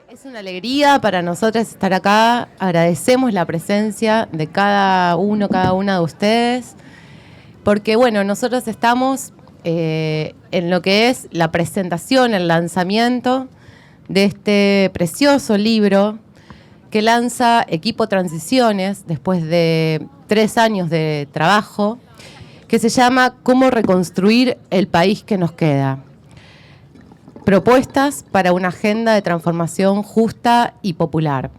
Es una alegría para nosotros estar acá. Agradecemos la presencia de cada uno, cada una de ustedes, porque bueno, nosotros estamos en lo que es la presentación, el lanzamiento de este precioso libro que lanza Equipo Transiciones después de 3 años de trabajo, que se llama ¿Cómo reconstruir el país que nos queda? Propuestas para una agenda de transformación justa y popular.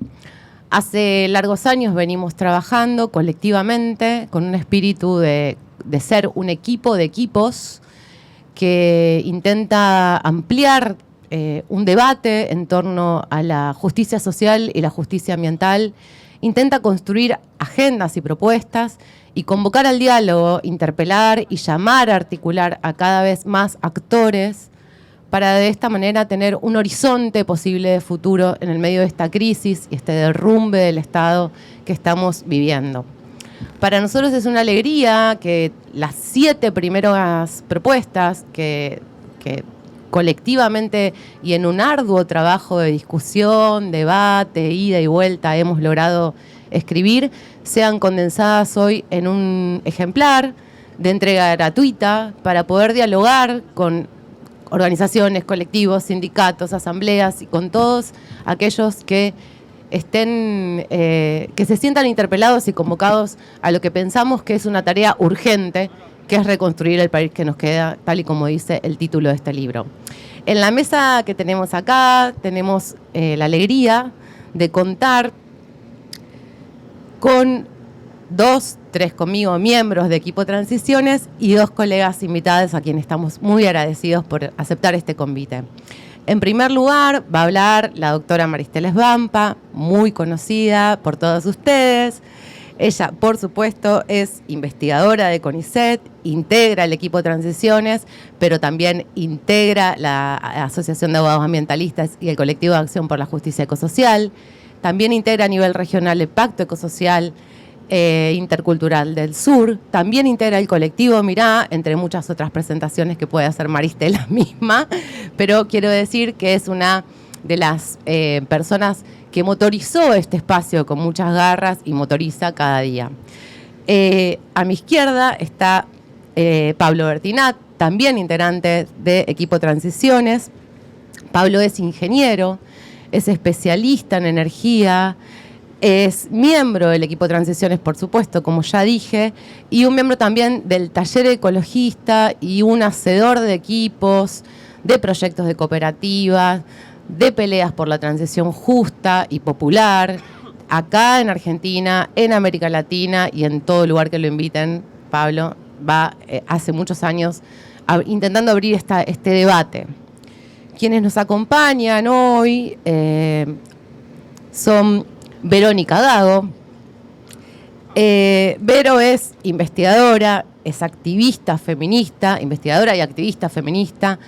Hace largos años venimos trabajando colectivamente con un espíritu de ser un equipo de equipos que intenta ampliar un debate en torno a la justicia social y la justicia ambiental, intenta construir agendas y propuestas y convocar al diálogo, interpelar y llamar a articular a cada vez más actores para de esta manera tener un horizonte posible de futuro en el medio de esta crisis y este derrumbe del Estado que estamos viviendo. Para nosotros es una alegría que las 7 primeras propuestas que colectivamente y en un arduo trabajo de discusión, debate, ida y vuelta hemos logrado escribir, sean condensadas hoy en un ejemplar de entrega gratuita para poder dialogar con organizaciones, colectivos, sindicatos, asambleas y con todos aquellos que estén, que se sientan interpelados y convocados a lo que pensamos que es una tarea urgente, que es reconstruir el país que nos queda, tal y como dice el título de este libro. En la mesa que tenemos acá, tenemos la alegría de contar con 3 conmigo, miembros de Equipo Transiciones y 2 colegas invitadas a quienes estamos muy agradecidos por aceptar este convite. En primer lugar, va a hablar la doctora Maristela Svampa, muy conocida por todos ustedes. Ella, por supuesto, es investigadora de CONICET, integra el Equipo Transiciones, pero también integra la Asociación de Abogados Ambientalistas y el Colectivo de Acción por la Justicia Ecosocial. También integra a nivel regional el Pacto Ecosocial Intercultural del Sur, también integra el colectivo Mirá, entre muchas otras presentaciones que puede hacer Maristela misma, pero quiero decir que es una de las personas que motorizó este espacio con muchas garras y motoriza cada día. A mi izquierda está Pablo Bertinat, también integrante de Equipo Transiciones. Pablo es ingeniero, es especialista en energía, es miembro del Equipo Transiciones, por supuesto, como ya dije, y un miembro también del taller ecologista y un hacedor de equipos, de proyectos de cooperativas, de peleas por la transición justa y popular, acá en Argentina, en América Latina y en todo lugar que lo inviten. Pablo va hace muchos años intentando abrir este debate. Quienes nos acompañan hoy son Verónica Gago. Vero es investigadora, es activista feminista, investigadora y activista feminista,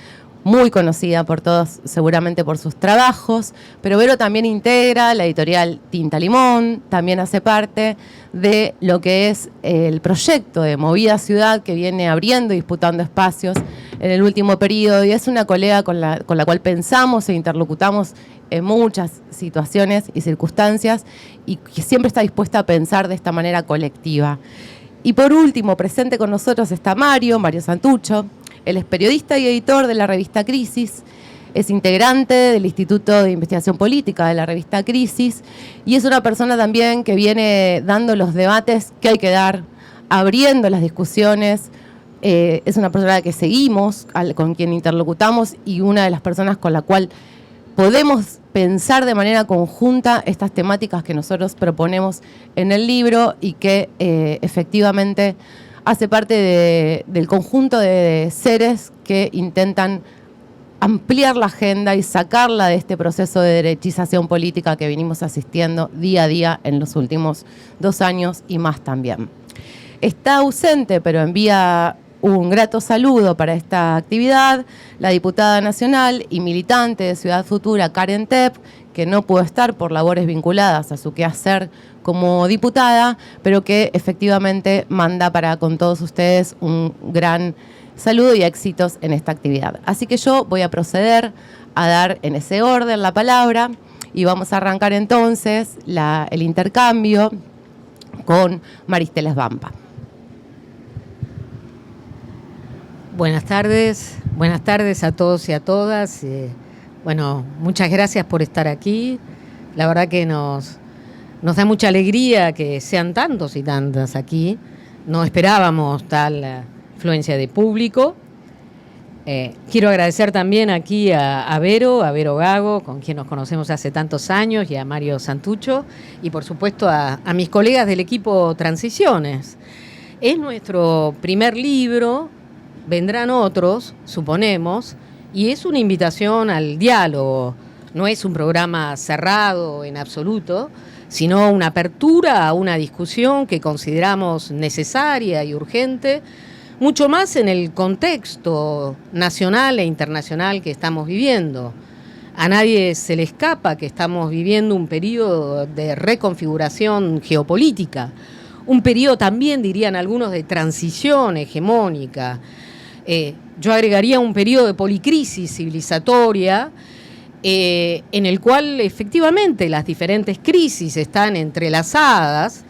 muy conocida por todos, seguramente por sus trabajos, pero Vero también integra la editorial Tinta Limón, también hace parte de lo que es el proyecto de Movida Ciudad, que viene abriendo y disputando espacios en el último periodo, y es una colega con la cual pensamos e interlocutamos en muchas situaciones y circunstancias, y que siempre está dispuesta a pensar de esta manera colectiva. Y por último, presente con nosotros está Mario Santucho. Él es periodista y editor de la revista Crisis, es integrante del Instituto de Investigación Política de la revista Crisis y es una persona también que viene dando los debates que hay que dar, abriendo las discusiones. Es una persona que seguimos, con quien interlocutamos y una de las personas con la cual podemos pensar de manera conjunta estas temáticas que nosotros proponemos en el libro y que efectivamente hace parte del conjunto de seres que intentan ampliar la agenda y sacarla de este proceso de derechización política que venimos asistiendo día a día en los últimos 2 años y más también. Está ausente, pero envía un grato saludo para esta actividad la diputada nacional y militante de Ciudad Futura, Karen Tepp, que no pudo estar por labores vinculadas a su quehacer como diputada, pero que efectivamente manda para con todos ustedes un gran saludo y éxitos en esta actividad. Así que yo voy a proceder a dar en ese orden la palabra y vamos a arrancar entonces el intercambio con Maristela Svampa. Buenas tardes a todos y a todas. Bueno, muchas gracias por estar aquí. La verdad que nos da mucha alegría que sean tantos y tantas aquí. No esperábamos tal afluencia de público. Quiero agradecer también aquí a Vero Gago, con quien nos conocemos hace tantos años, y a Mario Santucho, y por supuesto a mis colegas del equipo Transiciones. Es nuestro primer libro, vendrán otros, suponemos, y es una invitación al diálogo. No es un programa cerrado en absoluto, sino una apertura a una discusión que consideramos necesaria y urgente, mucho más en el contexto nacional e internacional que estamos viviendo. A nadie se le escapa que estamos viviendo un periodo de reconfiguración geopolítica, un periodo también, dirían algunos, de transición hegemónica. Yo agregaría un periodo de policrisis civilizatoria, en el cual efectivamente las diferentes crisis están entrelazadas,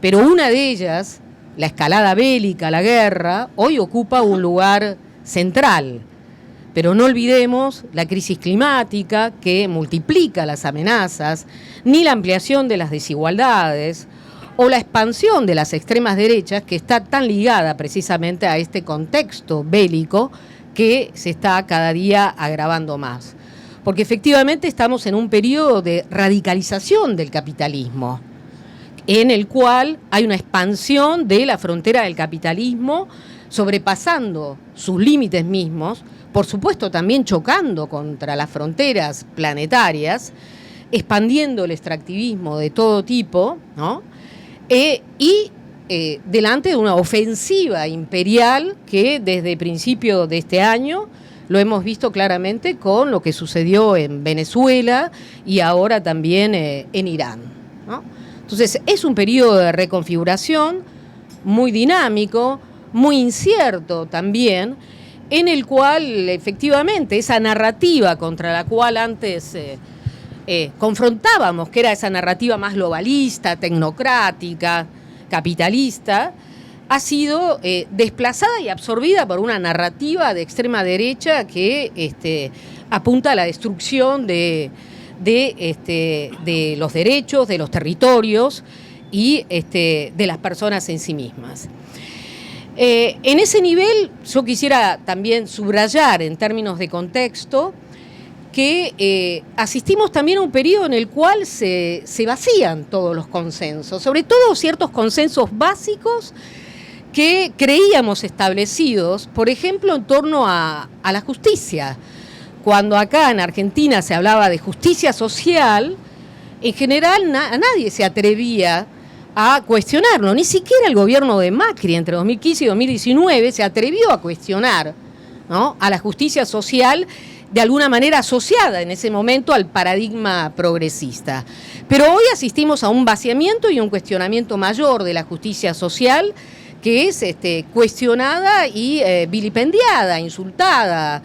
pero una de ellas, la escalada bélica, la guerra, hoy ocupa un lugar central. Pero no olvidemos la crisis climática, que multiplica las amenazas, ni la ampliación de las desigualdades, o la expansión de las extremas derechas, que está tan ligada precisamente a este contexto bélico que se está cada día agravando más. Porque efectivamente estamos en un periodo de radicalización del capitalismo, en el cual hay una expansión de la frontera del capitalismo, sobrepasando sus límites mismos, por supuesto también chocando contra las fronteras planetarias, expandiendo el extractivismo de todo tipo, ¿no? Delante de una ofensiva imperial que desde principio de este año lo hemos visto claramente con lo que sucedió en Venezuela y ahora también en Irán, ¿no? Entonces es un periodo de reconfiguración muy dinámico, muy incierto también, en el cual efectivamente esa narrativa contra la cual antes confrontábamos, que era esa narrativa más globalista, tecnocrática, capitalista, ha sido desplazada y absorbida por una narrativa de extrema derecha que apunta a la destrucción de los derechos, de los territorios y de las personas en sí mismas. En ese nivel yo quisiera también subrayar en términos de contexto que asistimos también a un periodo en el cual se vacían todos los consensos, sobre todo ciertos consensos básicos que creíamos establecidos, por ejemplo, en torno a la justicia. Cuando acá en Argentina se hablaba de justicia social, en general nadie se atrevía a cuestionarlo, ni siquiera el gobierno de Macri entre 2015 y 2019 se atrevió a cuestionar, ¿no?, a la justicia social, de alguna manera asociada en ese momento al paradigma progresista. Pero hoy asistimos a un vaciamiento y un cuestionamiento mayor de la justicia social, que es cuestionada y vilipendiada, insultada,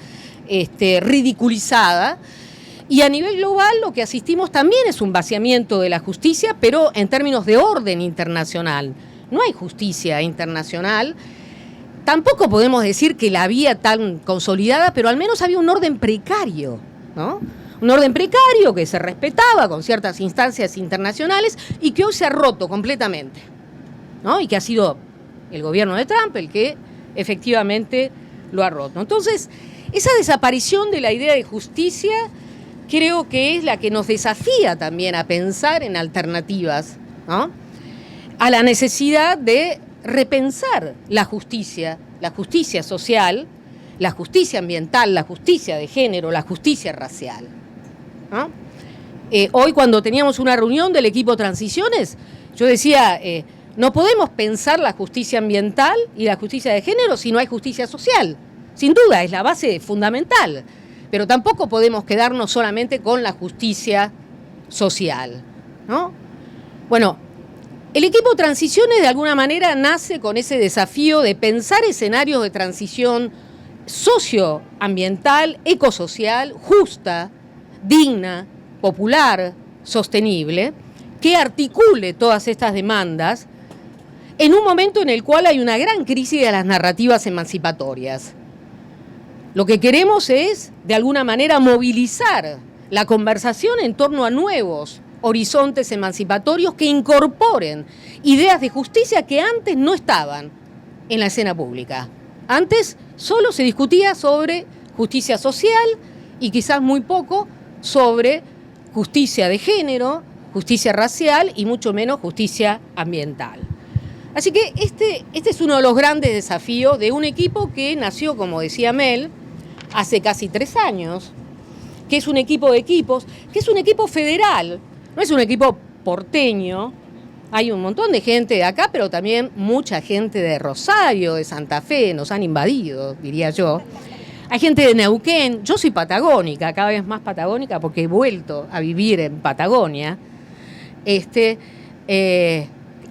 ridiculizada. Y a nivel global lo que asistimos también es un vaciamiento de la justicia, pero en términos de orden internacional. No hay justicia internacional. Tampoco podemos decir que la había tan consolidada, pero al menos había un orden precario, ¿no? Un orden precario que se respetaba con ciertas instancias internacionales y que hoy se ha roto completamente, ¿no? Y que ha sido el gobierno de Trump el que efectivamente lo ha roto. Entonces, esa desaparición de la idea de justicia creo que es la que nos desafía también a pensar en alternativas, ¿no?, a la necesidad de repensar la justicia social, la justicia ambiental, la justicia de género, la justicia racial, ¿no? Hoy cuando teníamos una reunión del equipo Transiciones, yo decía, no podemos pensar la justicia ambiental y la justicia de género si no hay justicia social. Sin duda, es la base fundamental, pero tampoco podemos quedarnos solamente con la justicia social, ¿no? Bueno, el equipo Transiciones de alguna manera nace con ese desafío de pensar escenarios de transición socioambiental, ecosocial, justa, digna, popular, sostenible que articule todas estas demandas en un momento en el cual hay una gran crisis de las narrativas emancipatorias. Lo que queremos es, de alguna manera, movilizar la conversación en torno a nuevos horizontes emancipatorios que incorporen ideas de justicia que antes no estaban en la escena pública. Antes solo se discutía sobre justicia social y quizás muy poco sobre justicia de género, justicia racial y mucho menos justicia ambiental. Así que este es uno de los grandes desafíos de un equipo que nació, como decía Mel, hace casi 3 años, que es un equipo de equipos, que es un equipo federal, no es un equipo porteño. Hay un montón de gente de acá, pero también mucha gente de Rosario, de Santa Fe, nos han invadido, diría yo. Hay gente de Neuquén, yo soy patagónica, cada vez más patagónica porque he vuelto a vivir en Patagonia.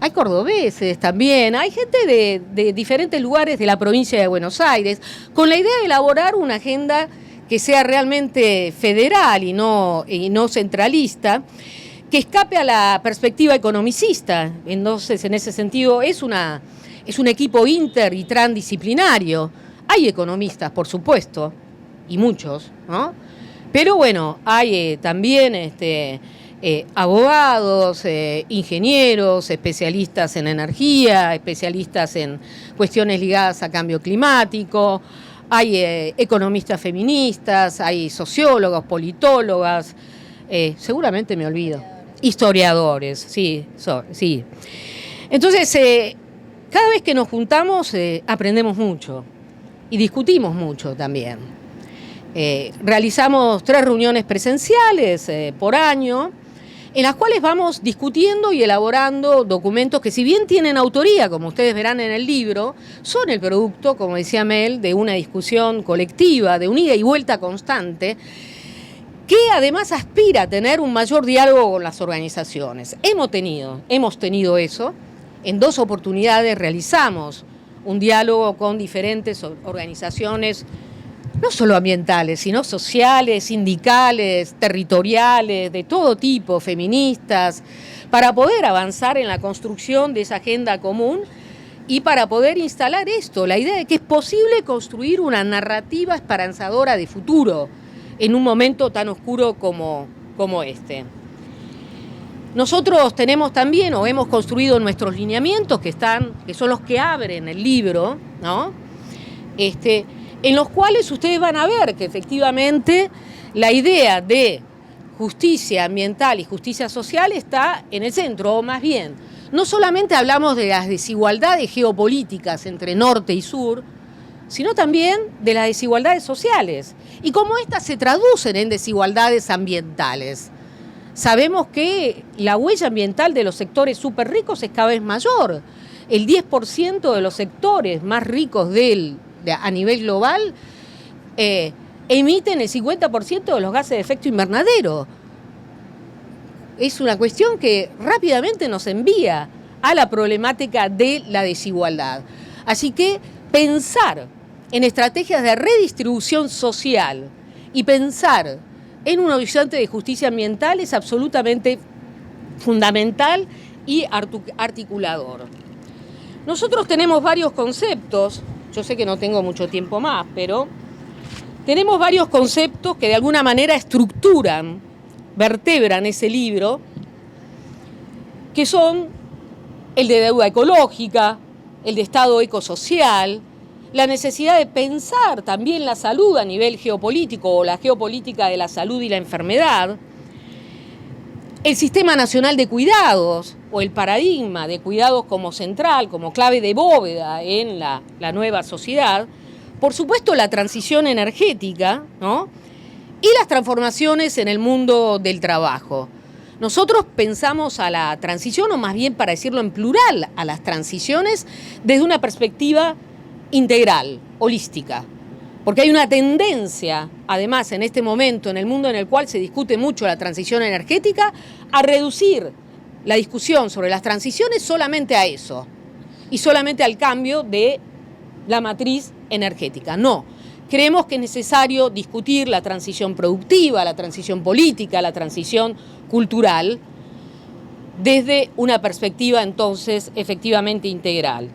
Hay cordobeses también, hay gente de diferentes lugares de la provincia de Buenos Aires, con la idea de elaborar una agenda que sea realmente federal y no centralista, que escape a la perspectiva economicista. Entonces, en ese sentido, es un equipo inter y transdisciplinario. Hay economistas, por supuesto, y muchos, ¿no? Pero bueno, hay también abogados, ingenieros, especialistas en energía, especialistas en cuestiones ligadas a cambio climático, hay economistas feministas, hay sociólogos, politólogas, seguramente me olvido, historiadores, sí. Entonces, cada vez que nos juntamos aprendemos mucho y discutimos mucho también. Realizamos 3 reuniones presenciales por año, en las cuales vamos discutiendo y elaborando documentos que, si bien tienen autoría, como ustedes verán en el libro, son el producto, como decía Mel, de una discusión colectiva, de un ida y vuelta constante, que además aspira a tener un mayor diálogo con las organizaciones. Hemos tenido eso. En 2 oportunidades realizamos un diálogo con diferentes organizaciones, no solo ambientales, sino sociales, sindicales, territoriales, de todo tipo, feministas, para poder avanzar en la construcción de esa agenda común y para poder instalar esto, la idea de que es posible construir una narrativa esperanzadora de futuro en un momento tan oscuro como este. Nosotros tenemos también, o hemos construido nuestros lineamientos, que son los que abren el libro, ¿no? En los cuales ustedes van a ver que efectivamente la idea de justicia ambiental y justicia social está en el centro, o más bien, no solamente hablamos de las desigualdades geopolíticas entre norte y sur, sino también de las desigualdades sociales y cómo éstas se traducen en desigualdades ambientales. Sabemos que la huella ambiental de los sectores súper ricos es cada vez mayor. El 10% de los sectores más ricos a nivel global emiten el 50% de los gases de efecto invernadero. Es una cuestión que rápidamente nos envía a la problemática de la desigualdad. Así que pensar en estrategias de redistribución social y pensar en un horizonte de justicia ambiental es absolutamente fundamental y articulador. Nosotros tenemos varios conceptos. Yo sé que no tengo mucho tiempo más, pero tenemos varios conceptos que de alguna manera vertebran ese libro, que son el de deuda ecológica, el de estado ecosocial, la necesidad de pensar también la salud a nivel geopolítico o la geopolítica de la salud y la enfermedad, el sistema nacional de cuidados o el paradigma de cuidados como central, como clave de bóveda en la nueva sociedad, por supuesto la transición energética, ¿no? Y las transformaciones en el mundo del trabajo. Nosotros pensamos a la transición, o más bien para decirlo en plural, a las transiciones desde una perspectiva integral, holística. Porque hay una tendencia, además, en este momento, en el mundo en el cual se discute mucho la transición energética, a reducir la discusión sobre las transiciones solamente a eso y solamente al cambio de la matriz energética. No, creemos que es necesario discutir la transición productiva, la transición política, la transición cultural, desde una perspectiva entonces efectivamente integral.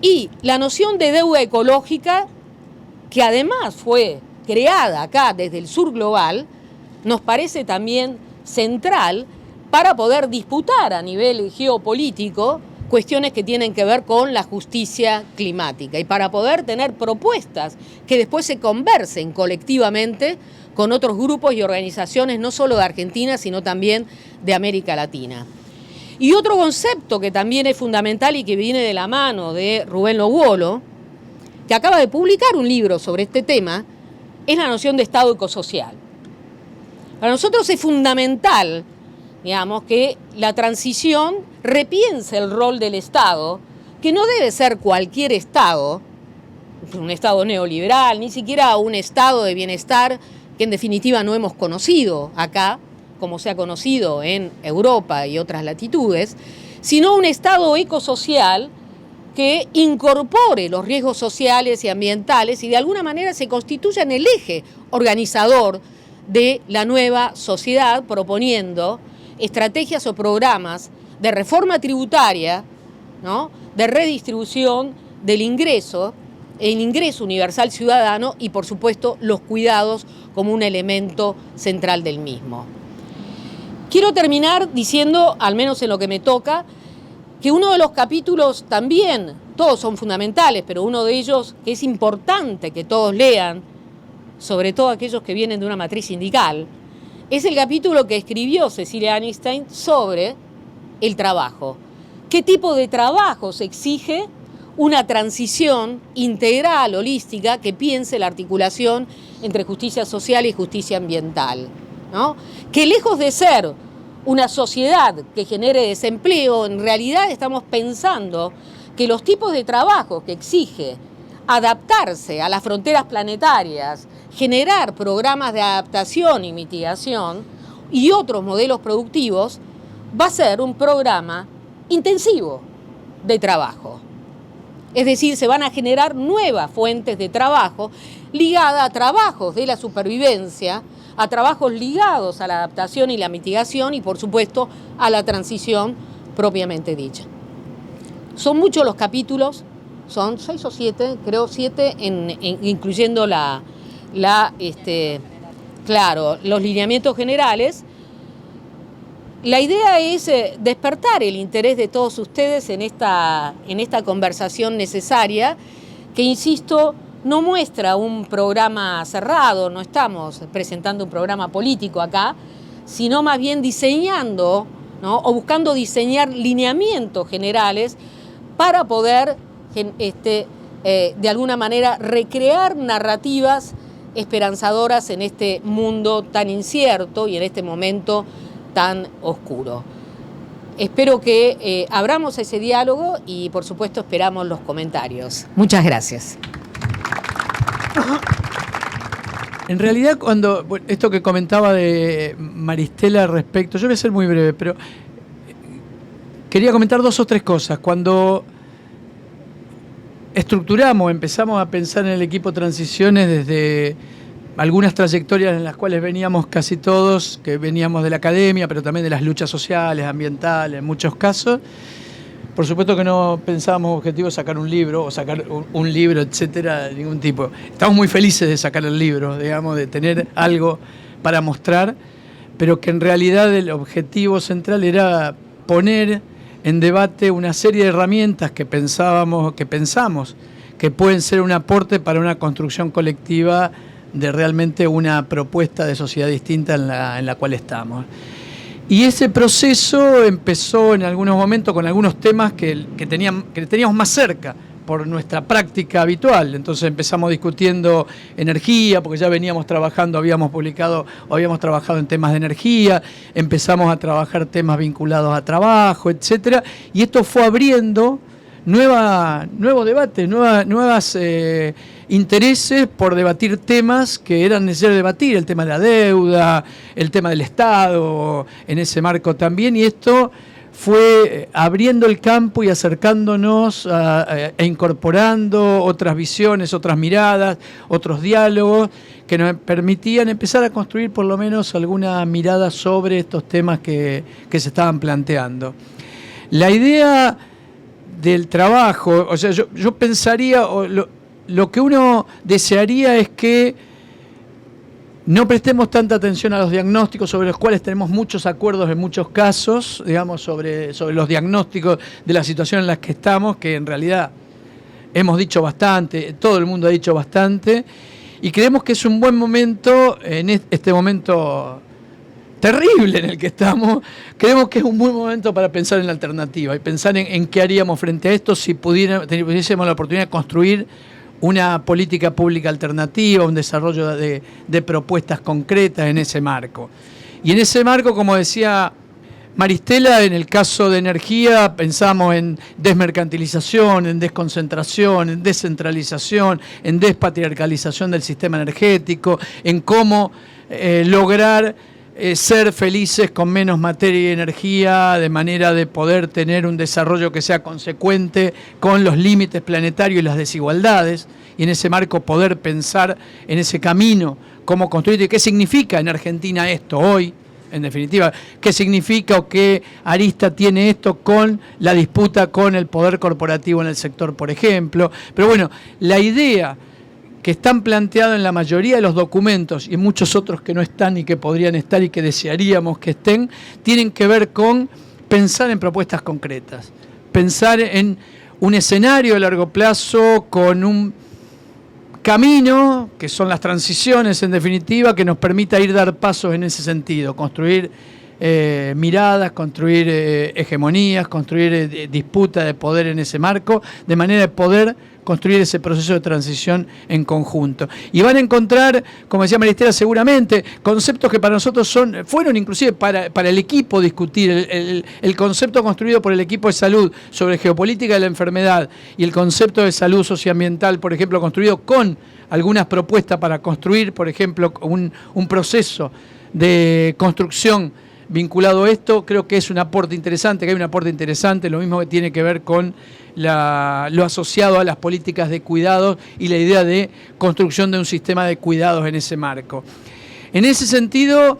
Y la noción de deuda ecológica, que además fue creada acá desde el sur global, nos parece también central para poder disputar a nivel geopolítico cuestiones que tienen que ver con la justicia climática y para poder tener propuestas que después se conversen colectivamente con otros grupos y organizaciones, no solo de Argentina, sino también de América Latina. Y otro concepto que también es fundamental y que viene de la mano de Rubén Lobolo, que acaba de publicar un libro sobre este tema, es la noción de Estado ecosocial. Para nosotros es fundamental, digamos, que la transición repiense el rol del Estado, que no debe ser cualquier Estado, un Estado neoliberal, ni siquiera un Estado de bienestar que en definitiva no hemos conocido acá, como se ha conocido en Europa y otras latitudes, sino un Estado ecosocial que incorpore los riesgos sociales y ambientales y de alguna manera se constituya en el eje organizador de la nueva sociedad, proponiendo estrategias o programas de reforma tributaria, ¿no?, de redistribución del ingreso, el ingreso universal ciudadano y, por supuesto, los cuidados como un elemento central del mismo. Quiero terminar diciendo, al menos en lo que me toca, que uno de los capítulos también, todos son fundamentales, pero uno de ellos que es importante que todos lean, sobre todo aquellos que vienen de una matriz sindical, es el capítulo que escribió Cecilia Anistine sobre el trabajo. ¿Qué tipo de trabajo se exige una transición integral, holística, que piense la articulación entre justicia social y justicia ambiental, ¿no? Que lejos de ser una sociedad que genere desempleo, en realidad estamos pensando que los tipos de trabajo que exige adaptarse a las fronteras planetarias, generar programas de adaptación y mitigación y otros modelos productivos, va a ser un programa intensivo de trabajo. Es decir, se van a generar nuevas fuentes de trabajo ligadas a trabajos de la supervivencia, a trabajos ligados a la adaptación y la mitigación y, por supuesto, a la transición propiamente dicha. Son muchos los capítulos, son 6 o 7, creo 7, incluyendo los lineamientos generales. La idea es despertar el interés de todos ustedes en esta conversación necesaria, que, insisto, no muestra un programa cerrado, no estamos presentando un programa político acá, sino más bien diseñando, ¿no?, o buscando diseñar lineamientos generales para poder, de alguna manera, recrear narrativas esperanzadoras en este mundo tan incierto y en este momento tan oscuro. Espero que abramos ese diálogo y, por supuesto, esperamos los comentarios. Muchas gracias. En realidad, esto que comentaba de Maristela respecto, yo voy a ser muy breve, pero quería comentar 2 o 3 cosas. Cuando empezamos a pensar en el equipo Transiciones desde algunas trayectorias en las cuales veníamos casi todos, que veníamos de la academia, pero también de las luchas sociales, ambientales, en muchos casos. Por supuesto que no pensábamos objetivo sacar un libro o sacar un libro, etcétera, de ningún tipo. Estamos muy felices de sacar el libro, digamos, de tener algo para mostrar, pero que en realidad el objetivo central era poner en debate una serie de herramientas que pensamos que pueden ser un aporte para una construcción colectiva de realmente una propuesta de sociedad distinta en la cual estamos. Y ese proceso empezó en algunos momentos con algunos temas que teníamos más cerca por nuestra práctica habitual. Entonces empezamos discutiendo energía, porque ya veníamos trabajando, habíamos trabajado en temas de energía, empezamos a trabajar temas vinculados a trabajo, etcétera, y esto fue abriendo nuevos debates, nuevas intereses por debatir temas que eran necesarios debatir, el tema de la deuda, el tema del Estado, en ese marco también, y esto fue abriendo el campo y acercándonos e incorporando otras visiones, otras miradas, otros diálogos que nos permitían empezar a construir por lo menos alguna mirada sobre estos temas que se estaban planteando. La idea del trabajo, o sea, yo pensaría, lo que uno desearía es que no prestemos tanta atención a los diagnósticos, sobre los cuales tenemos muchos acuerdos en muchos casos, digamos, sobre los diagnósticos de la situación en la que estamos, que en realidad hemos dicho bastante, todo el mundo ha dicho bastante, y creemos que es un buen momento, en este momento terrible en el que estamos, creemos que es un buen momento para pensar en la alternativa y pensar en qué haríamos frente a esto si tuviésemos la oportunidad de construir una política pública alternativa, un desarrollo de propuestas concretas en ese marco. Y en ese marco, como decía Maristela, en el caso de energía pensamos en desmercantilización, en desconcentración, en descentralización, en despatriarcalización del sistema energético, en cómo lograr ser felices con menos materia y energía, de manera de poder tener un desarrollo que sea consecuente con los límites planetarios y las desigualdades, y en ese marco poder pensar en ese camino, cómo construir y qué significa en Argentina esto hoy, en definitiva, qué significa o qué arista tiene esto con la disputa con el poder corporativo en el sector, por ejemplo. Pero bueno, la idea que están planteados en la mayoría de los documentos y en muchos otros que no están y que podrían estar y que desearíamos que estén, tienen que ver con pensar en propuestas concretas, pensar en un escenario a largo plazo con un camino, que son las transiciones en definitiva, que nos permita dar pasos en ese sentido, construir miradas, construir hegemonías, construir disputa de poder en ese marco, de manera de poder construir ese proceso de transición en conjunto. Y van a encontrar, como decía Maristela, seguramente conceptos que para nosotros fueron inclusive para el equipo discutir, el concepto construido por el equipo de salud sobre geopolítica de la enfermedad y el concepto de salud socioambiental, por ejemplo, construido con algunas propuestas para construir, por ejemplo, un proceso de construcción vinculado a esto, creo que es un aporte interesante, que hay un aporte interesante, lo mismo que tiene que ver con lo asociado a las políticas de cuidados y la idea de construcción de un sistema de cuidados en ese marco. En ese sentido,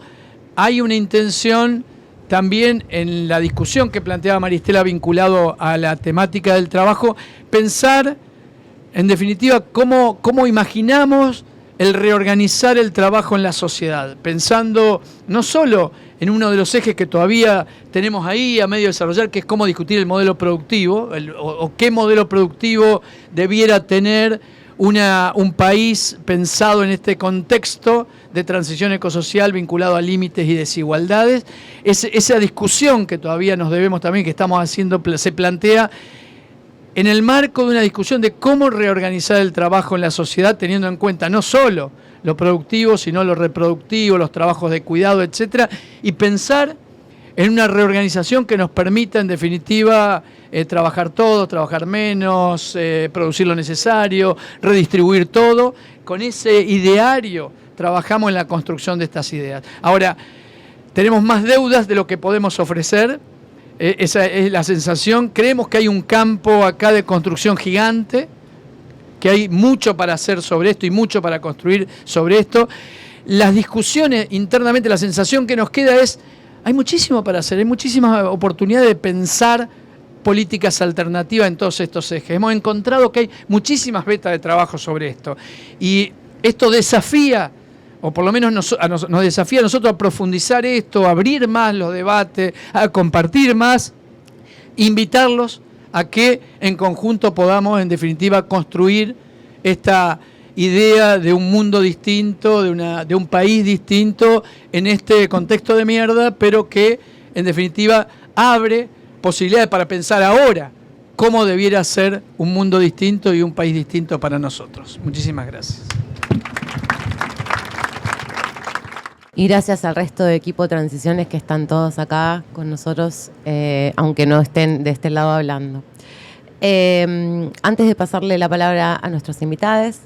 hay una intención también en la discusión que planteaba Maristela vinculado a la temática del trabajo, pensar, en definitiva, cómo imaginamos el reorganizar el trabajo en la sociedad, pensando no solo en uno de los ejes que todavía tenemos ahí a medio de desarrollar, que es cómo discutir el modelo productivo, o qué modelo productivo debiera tener un país pensado en este contexto de transición ecosocial vinculado a límites y desigualdades. Esa discusión que todavía nos debemos también, que estamos haciendo, se plantea en el marco de una discusión de cómo reorganizar el trabajo en la sociedad, teniendo en cuenta no solo lo productivo, sino lo reproductivo, los trabajos de cuidado, etcétera, y pensar en una reorganización que nos permita, en definitiva, trabajar todo, trabajar menos, producir lo necesario, redistribuir todo. Con ese ideario trabajamos en la construcción de estas ideas. Ahora, tenemos más deudas de lo que podemos ofrecer. Esa es la sensación. Creemos que hay un campo acá de construcción gigante, que hay mucho para hacer sobre esto y mucho para construir sobre esto. Las discusiones internamente, la sensación que nos queda es, hay muchísimo para hacer, hay muchísimas oportunidades de pensar políticas alternativas en todos estos ejes. Hemos encontrado que hay muchísimas vetas de trabajo sobre esto. Y esto desafía, o por lo menos nos desafía a nosotros a profundizar esto, a abrir más los debates, a compartir más, invitarlos a que en conjunto podamos, en definitiva, construir esta idea de un mundo distinto, de un país distinto en este contexto de mierda, pero que, en definitiva, abre posibilidades para pensar ahora cómo debiera ser un mundo distinto y un país distinto para nosotros. Muchísimas gracias. Y gracias al resto de equipo de Transiciones que están todos acá con nosotros, aunque no estén de este lado hablando. Antes de pasarle la palabra a nuestros invitados,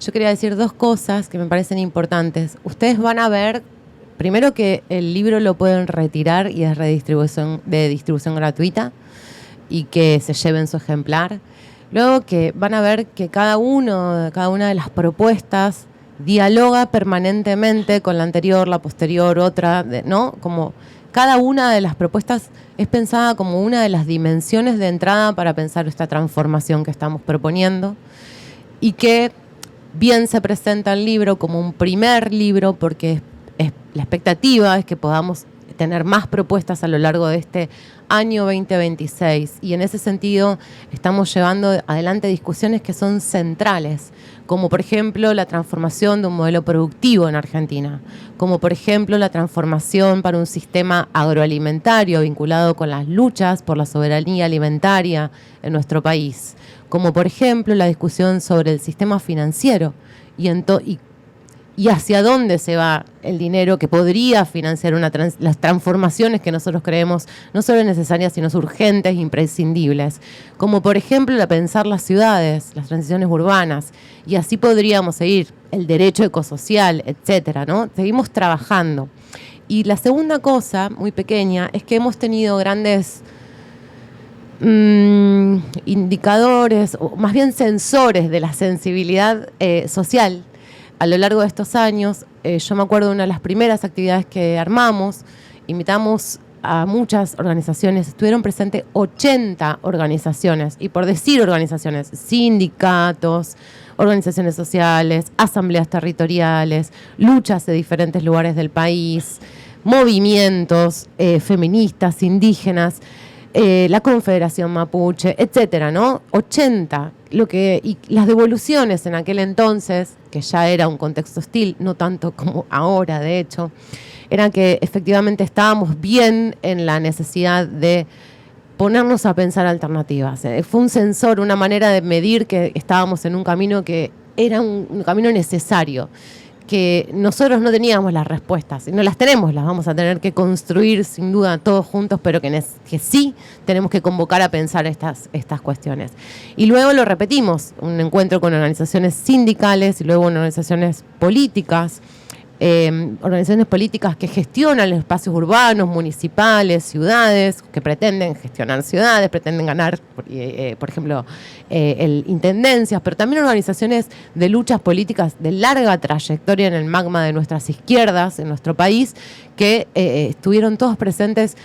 yo quería decir dos cosas que me parecen importantes. Ustedes van a ver primero que el libro lo pueden retirar y es de distribución gratuita y que se lleven su ejemplar. Luego que van a ver que cada una de las propuestas dialoga permanentemente con la anterior, la posterior, otra, ¿no? Como cada una de las propuestas es pensada como una de las dimensiones de entrada para pensar esta transformación que estamos proponiendo y que bien se presenta el libro como un primer libro porque la expectativa es que podamos tener más propuestas a lo largo de este año 2026 y en ese sentido estamos llevando adelante discusiones que son centrales, como por ejemplo la transformación de un modelo productivo en Argentina, como por ejemplo la transformación para un sistema agroalimentario vinculado con las luchas por la soberanía alimentaria en nuestro país, como por ejemplo la discusión sobre el sistema financiero y hacia dónde se va el dinero que podría financiar las transformaciones que nosotros creemos no solo necesarias, sino urgentes e imprescindibles. Como por ejemplo pensar las ciudades, las transiciones urbanas, y así podríamos seguir, el derecho ecosocial, etcétera, ¿no? Seguimos trabajando. Y la segunda cosa, muy pequeña, es que hemos tenido grandes indicadores, o más bien sensores de la sensibilidad social a lo largo de estos años. Yo me acuerdo de una de las primeras actividades que armamos, invitamos a muchas organizaciones, estuvieron presentes 80 organizaciones, y por decir organizaciones, sindicatos, organizaciones sociales, asambleas territoriales, luchas de diferentes lugares del país, movimientos feministas, indígenas, la Confederación Mapuche, etcétera, ¿no? 80. Y las devoluciones en aquel entonces, que ya era un contexto hostil, no tanto como ahora, de hecho, eran que efectivamente estábamos bien en la necesidad de ponernos a pensar alternativas. Fue un sensor, una manera de medir que estábamos en un camino que era un camino necesario, que nosotros no teníamos las respuestas, y no las tenemos, las vamos a tener que construir sin duda todos juntos, pero que sí tenemos que convocar a pensar estas cuestiones. Y luego lo repetimos, un encuentro con organizaciones sindicales y luego con organizaciones políticas que gestionan los espacios urbanos, municipales, ciudades, que pretenden gestionar ciudades, pretenden ganar, por ejemplo, intendencias, pero también organizaciones de luchas políticas de larga trayectoria en el magma de nuestras izquierdas en nuestro país, que estuvieron todos presentes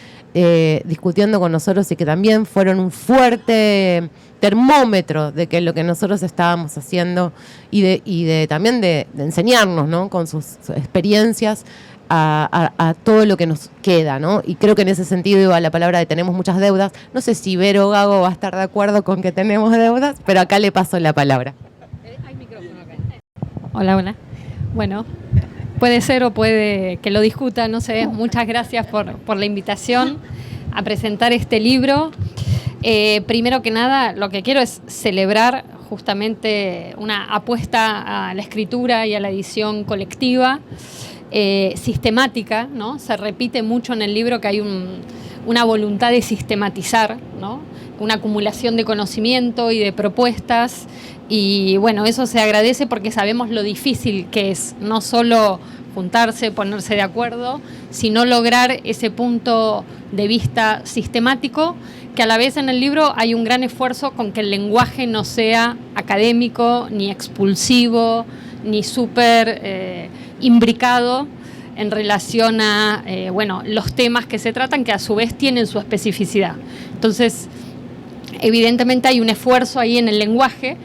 discutiendo con nosotros y que también fueron un fuerte termómetro de que lo que nosotros estábamos haciendo y también de enseñarnos, ¿no? Con sus experiencias a todo lo que nos queda, ¿no? Y creo que en ese sentido iba la palabra de tenemos muchas deudas. No sé si Vero Gago va a estar de acuerdo con que tenemos deudas, pero acá le paso la palabra. Hay micrófono acá. Hola. Bueno, puede ser o puede que lo discuta, no sé. Muchas gracias por la invitación a presentar este libro. Primero que nada, lo que quiero es celebrar justamente una apuesta a la escritura y a la edición colectiva, sistemática, ¿no? Se repite mucho en el libro que hay una voluntad de sistematizar, ¿no? Una acumulación de conocimiento y de propuestas, y bueno, eso se agradece porque sabemos lo difícil que es, no solo juntarse, ponerse de acuerdo, sino lograr ese punto de vista sistemático, que a la vez en el libro hay un gran esfuerzo con que el lenguaje no sea académico, ni expulsivo, ni súper imbricado en relación a los temas que se tratan, que a su vez tienen su especificidad. Entonces, evidentemente hay un esfuerzo ahí en el lenguaje,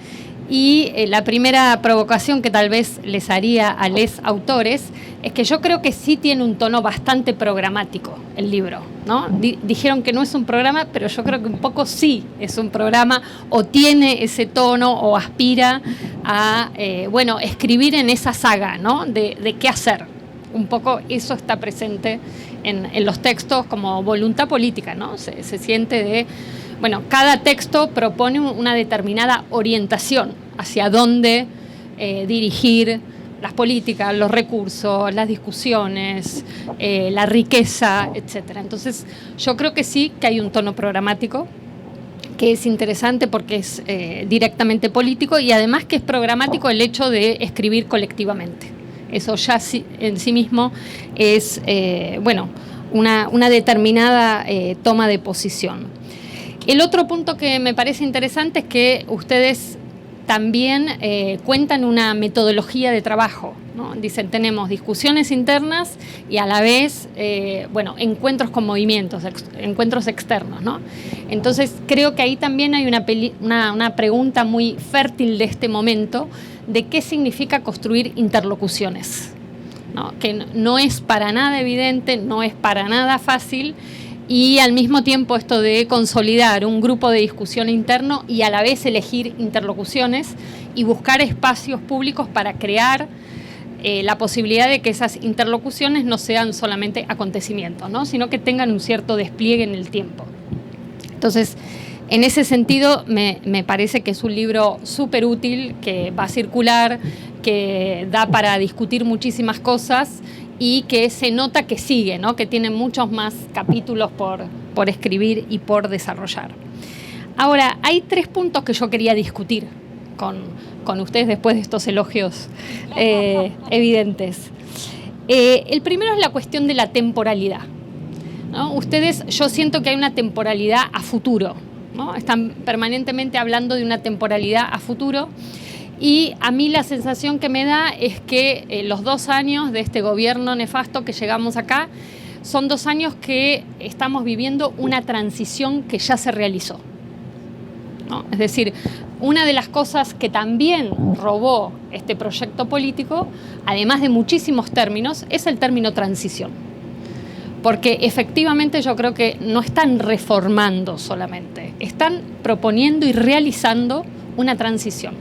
y la primera provocación que tal vez les haría a los autores es que yo creo que sí tiene un tono bastante programático el libro, ¿no? Dijeron que no es un programa, pero yo creo que un poco sí es un programa, o tiene ese tono, o aspira a escribir en esa saga, ¿no? De qué hacer. Un poco eso está presente en los textos como voluntad política, ¿no? Se siente de... Bueno, cada texto propone una determinada orientación hacia dónde dirigir las políticas, los recursos, las discusiones, la riqueza, etcétera. Entonces, yo creo que sí que hay un tono programático que es interesante porque es directamente político, y además que es programático el hecho de escribir colectivamente. Eso ya en sí mismo es, una determinada toma de posición. El otro punto que me parece interesante es que ustedes también cuentan una metodología de trabajo, ¿no? Dicen, tenemos discusiones internas y a la vez, encuentros con movimientos, encuentros externos, ¿no? Entonces, creo que ahí también hay una pregunta muy fértil de este momento de qué significa construir interlocuciones, ¿no? Que no es para nada evidente, no es para nada fácil. Y al mismo tiempo esto de consolidar un grupo de discusión interno y a la vez elegir interlocuciones y buscar espacios públicos para crear la posibilidad de que esas interlocuciones no sean solamente acontecimientos, ¿no? Sino que tengan un cierto despliegue en el tiempo. Entonces, en ese sentido, me parece que es un libro súper útil, que va a circular, que da para discutir muchísimas cosas y que se nota que sigue, ¿no? Que tiene muchos más capítulos por escribir y por desarrollar. Ahora, hay 3 puntos que yo quería discutir con ustedes después de estos elogios evidentes. El primero es la cuestión de la temporalidad, ¿no? Ustedes, yo siento que hay una temporalidad a futuro, ¿no? Están permanentemente hablando de una temporalidad a futuro. Y a mí la sensación que me da es que los 2 años de este gobierno nefasto que llegamos acá son 2 años que estamos viviendo una transición que ya se realizó, ¿no? Es decir, una de las cosas que también robó este proyecto político, además de muchísimos términos, es el término transición. Porque efectivamente yo creo que no están reformando solamente, están proponiendo y realizando una transición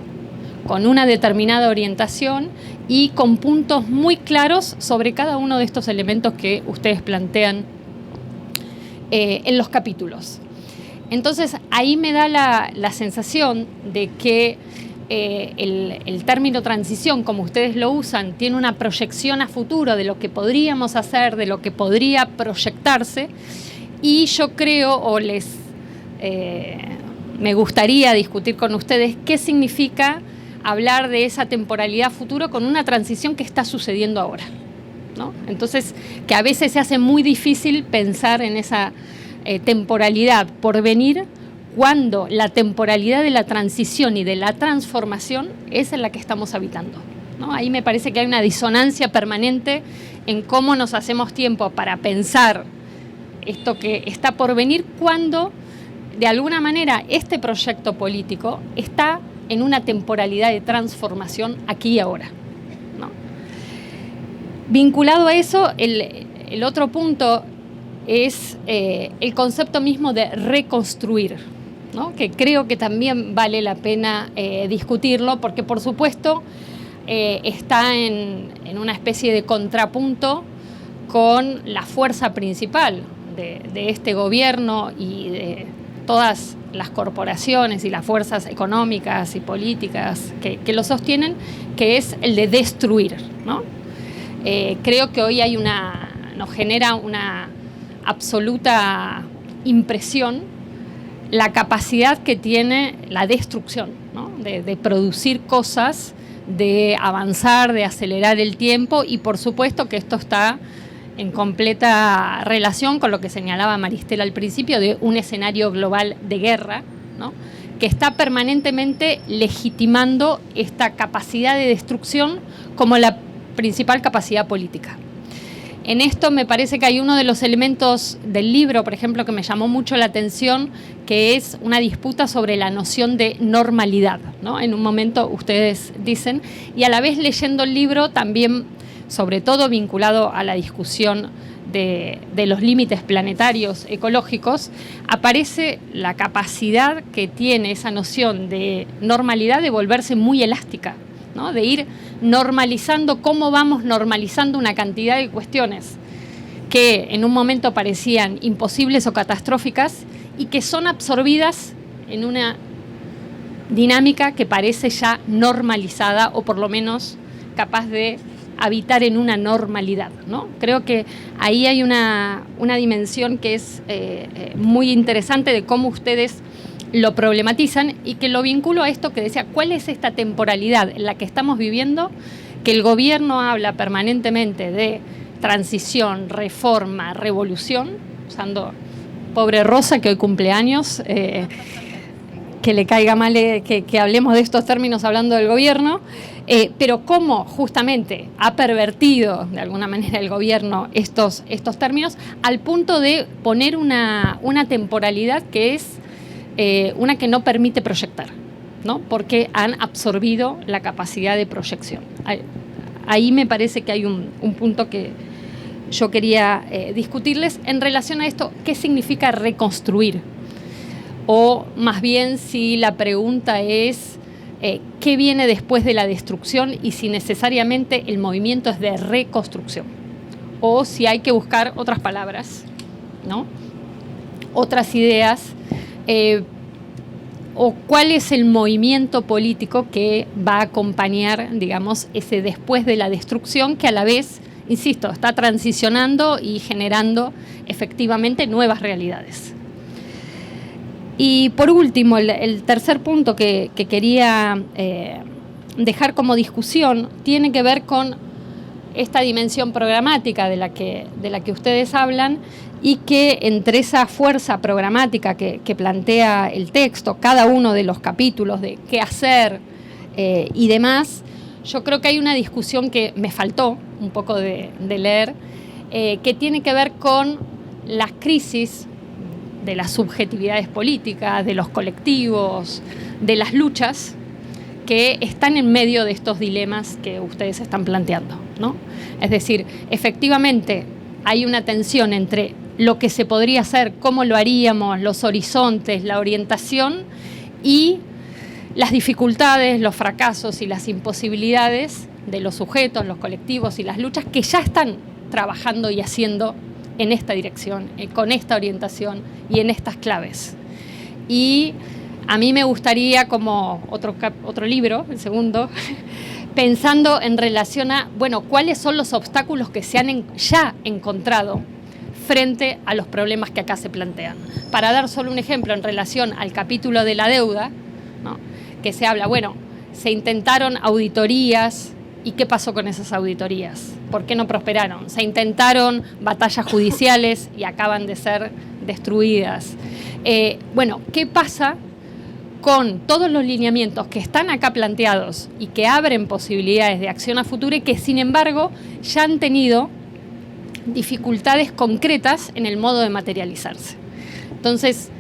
con una determinada orientación y con puntos muy claros sobre cada uno de estos elementos que ustedes plantean en los capítulos. Entonces, ahí me da la sensación de que el término transición, como ustedes lo usan, tiene una proyección a futuro de lo que podríamos hacer, de lo que podría proyectarse, y yo creo, me gustaría discutir con ustedes qué significa hablar de esa temporalidad futuro con una transición que está sucediendo ahora, ¿no? Entonces, que a veces se hace muy difícil pensar en esa temporalidad por venir cuando la temporalidad de la transición y de la transformación es en la que estamos habitando, ¿no? Ahí me parece que hay una disonancia permanente en cómo nos hacemos tiempo para pensar esto que está por venir cuando, de alguna manera, este proyecto político está en una temporalidad de transformación aquí y ahora, ¿no? Vinculado a eso, el otro punto es el concepto mismo de reconstruir, ¿no? Que creo que también vale la pena discutirlo, porque por supuesto está en una especie de contrapunto con la fuerza principal de este gobierno y de todas las corporaciones y las fuerzas económicas y políticas que lo sostienen, que es el de destruir, ¿no? Creo que hoy nos genera una absoluta impresión la capacidad que tiene la destrucción, ¿no? De producir cosas, de avanzar, de acelerar el tiempo, y por supuesto que esto está en completa relación con lo que señalaba Maristela al principio de un escenario global de guerra, ¿no? Que está permanentemente legitimando esta capacidad de destrucción como la principal capacidad política. En esto me parece que hay uno de los elementos del libro, por ejemplo, que me llamó mucho la atención, que es una disputa sobre la noción de normalidad, ¿no? En un momento ustedes dicen, y a la vez leyendo el libro también, sobre todo vinculado a la discusión de los límites planetarios ecológicos, aparece la capacidad que tiene esa noción de normalidad de volverse muy elástica, ¿no? De ir normalizando, cómo vamos normalizando una cantidad de cuestiones que en un momento parecían imposibles o catastróficas y que son absorbidas en una dinámica que parece ya normalizada o por lo menos capaz de habitar en una normalidad, ¿no? Creo que ahí hay una dimensión que es muy interesante de cómo ustedes lo problematizan y que lo vinculo a esto que decía, ¿cuál es esta temporalidad en la que estamos viviendo que el gobierno habla permanentemente de transición, reforma, revolución, usando pobre Rosa que hoy cumpleaños, que le caiga mal que hablemos de estos términos hablando del gobierno, pero cómo justamente ha pervertido de alguna manera el gobierno estos términos al punto de poner una temporalidad que es una que no permite proyectar, ¿no? Porque han absorbido la capacidad de proyección. Ahí me parece que hay un punto que yo quería discutirles en relación a esto, ¿qué significa reconstruir? O más bien si la pregunta es ¿qué viene después de la destrucción y si necesariamente el movimiento es de reconstrucción? O si hay que buscar otras palabras, ¿no? Otras ideas, o cuál es el movimiento político que va a acompañar, digamos, ese después de la destrucción que a la vez, insisto, está transicionando y generando efectivamente nuevas realidades. Y por último, el tercer punto que quería dejar como discusión tiene que ver con esta dimensión programática de la que ustedes hablan y que entre esa fuerza programática que plantea el texto, cada uno de los capítulos de qué hacer y demás, yo creo que hay una discusión que me faltó un poco de leer, que tiene que ver con las crisis de las subjetividades políticas, de los colectivos, de las luchas que están en medio de estos dilemas que ustedes están planteando, ¿no? Es decir, efectivamente hay una tensión entre lo que se podría hacer, cómo lo haríamos, los horizontes, la orientación y las dificultades, los fracasos y las imposibilidades de los sujetos, los colectivos y las luchas que ya están trabajando y haciendo en esta dirección, con esta orientación y en estas claves. Y a mí me gustaría, como otro libro, el segundo, pensando en relación a, bueno, cuáles son los obstáculos que se han ya encontrado frente a los problemas que acá se plantean. Para dar solo un ejemplo en relación al capítulo de la deuda, ¿no? Que se habla, bueno, se intentaron auditorías. ¿Y qué pasó con esas auditorías? ¿Por qué no prosperaron? Se intentaron batallas judiciales y acaban de ser destruidas. Bueno, ¿qué pasa con todos los lineamientos que están acá planteados y que abren posibilidades de acción a futuro y que, sin embargo, ya han tenido dificultades concretas en el modo de materializarse? Entonces,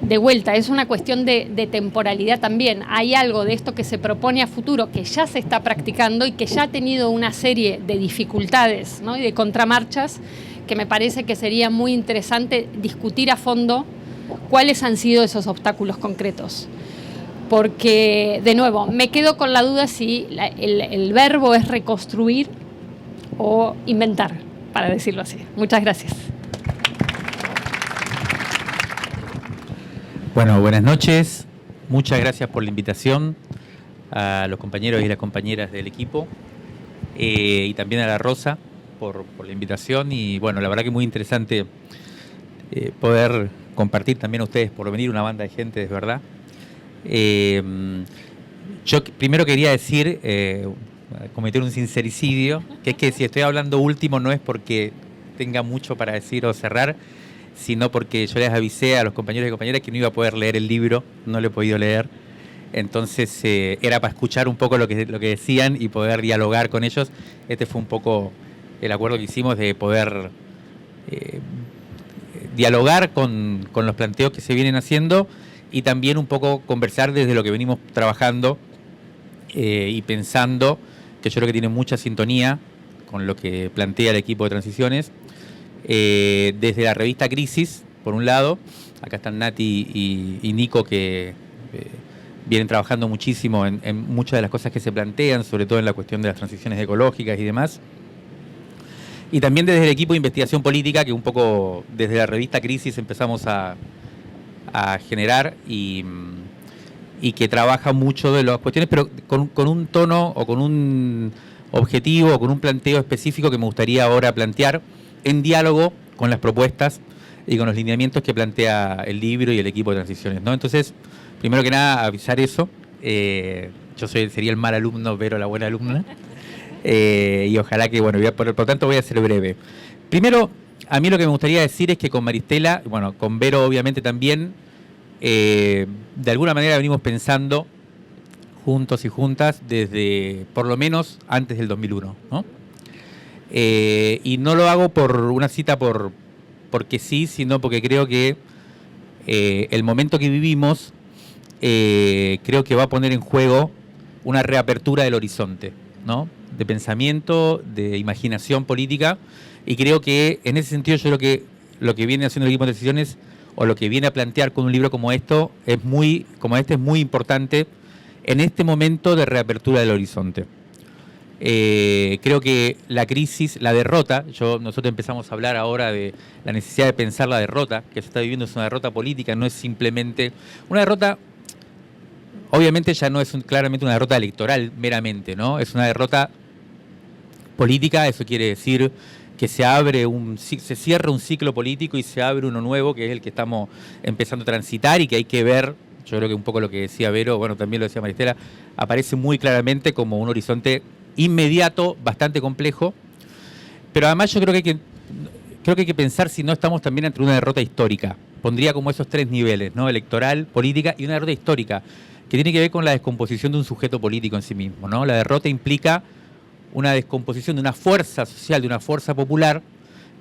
de vuelta, es una cuestión de temporalidad también. Hay algo de esto que se propone a futuro que ya se está practicando y que ya ha tenido una serie de dificultades, ¿no? Y de contramarchas que me parece que sería muy interesante discutir a fondo cuáles han sido esos obstáculos concretos. Porque, de nuevo, me quedo con la duda si el verbo es reconstruir o inventar, para decirlo así. Muchas gracias. Bueno, buenas noches. Muchas gracias por la invitación a los compañeros y las compañeras del equipo y también a la Rosa por la invitación. Y bueno, la verdad que muy interesante poder compartir también a ustedes por venir una banda de gente, es verdad. Yo primero quería decir, cometer un sincericidio, que es que si estoy hablando último no es porque tenga mucho para decir o cerrar, sino porque yo les avisé a los compañeros y compañeras que no iba a poder leer el libro, no lo he podido leer. Entonces era para escuchar un poco lo que decían y poder dialogar con ellos. Este fue un poco el acuerdo que hicimos de poder dialogar con los planteos que se vienen haciendo y también un poco conversar desde lo que venimos trabajando y pensando, que yo creo que tiene mucha sintonía con lo que plantea el equipo de transiciones. Desde la revista Crisis, por un lado, acá están Nati y Nico, que vienen trabajando muchísimo en muchas de las cosas que se plantean, sobre todo en la cuestión de las transiciones ecológicas y demás. Y también desde el equipo de investigación política, que un poco desde la revista Crisis empezamos a generar y que trabaja mucho de las cuestiones, pero con un tono o con un objetivo o con un planteo específico que me gustaría ahora plantear, en diálogo con las propuestas y con los lineamientos que plantea el libro y el equipo de transiciones, ¿no? Entonces, primero que nada, avisar eso. Yo sería el mal alumno, pero la buena alumna. Y ojalá que, bueno, por lo tanto voy a ser breve. Primero, a mí lo que me gustaría decir es que con Maristela, bueno, con Vero obviamente también, de alguna manera venimos pensando juntos y juntas desde, por lo menos, antes del 2001, ¿no? Y no lo hago por una cita porque sí, sino porque creo que el momento que vivimos creo que va a poner en juego una reapertura del horizonte, ¿no? De pensamiento, de imaginación política, y creo que en ese sentido yo creo que lo que viene haciendo el equipo de decisiones o lo que viene a plantear con un libro como este es muy importante en este momento de reapertura del horizonte. Creo que la crisis, la derrota, nosotros empezamos a hablar ahora de la necesidad de pensar la derrota que se está viviendo, es una derrota política, no es simplemente una derrota, obviamente ya no es claramente una derrota electoral meramente, ¿no? Es una derrota política, eso quiere decir que se cierra un ciclo político y se abre uno nuevo, que es el que estamos empezando a transitar y que hay que ver. Yo creo que un poco lo que decía Vero, bueno, también lo decía Maristela, aparece muy claramente como un horizonte inmediato, bastante complejo, pero además yo creo que hay que pensar si no estamos también ante una derrota histórica. Pondría como esos tres niveles, ¿no? Electoral, política y una derrota histórica, que tiene que ver con la descomposición de un sujeto político en sí mismo, ¿no? La derrota implica una descomposición de una fuerza social, de una fuerza popular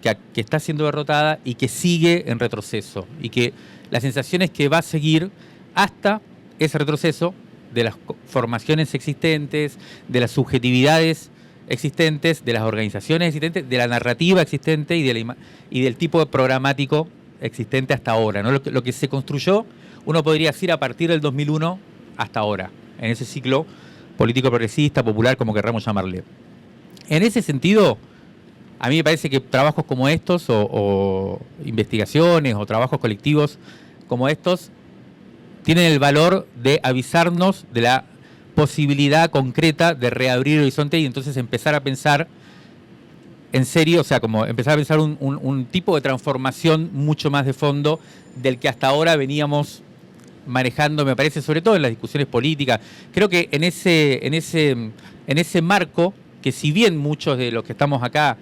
que está siendo derrotada y que sigue en retroceso, y que la sensación es que va a seguir hasta ese retroceso de las formaciones existentes, de las subjetividades existentes, de las organizaciones existentes, de la narrativa existente y del tipo programático existente hasta ahora, ¿no? Lo que se construyó, uno podría decir, a partir del 2001 hasta ahora, en ese ciclo político progresista, popular, como querramos llamarle. En ese sentido, a mí me parece que trabajos como estos, o investigaciones, o trabajos colectivos como estos, tienen el valor de avisarnos de la posibilidad concreta de reabrir el horizonte y entonces empezar a pensar en serio, o sea, como empezar a pensar un tipo de transformación mucho más de fondo del que hasta ahora veníamos manejando, me parece, sobre todo en las discusiones políticas. Creo que en ese marco, que si bien muchos de los que estamos acá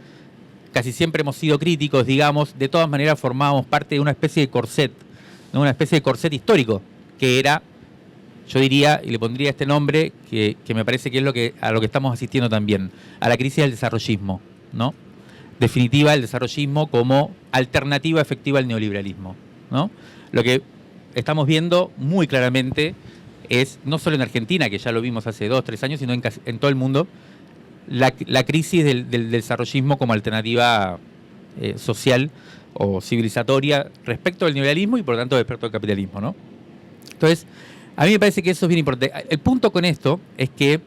casi siempre hemos sido críticos, digamos, de todas maneras formábamos parte de una especie de corset, ¿no? Una especie de corset histórico, que era, yo diría, y le pondría este nombre, que me parece que es a lo que estamos asistiendo también, a la crisis del desarrollismo, ¿no? Definitiva, el desarrollismo como alternativa efectiva al neoliberalismo, ¿no? Lo que estamos viendo muy claramente es, no solo en Argentina, que ya lo vimos hace 2 o 3 años, sino en todo el mundo, la crisis del desarrollismo como alternativa social o civilizatoria respecto al neoliberalismo y por lo tanto respecto al capitalismo, ¿no? Entonces, a mí me parece que eso es bien importante. El punto con esto es que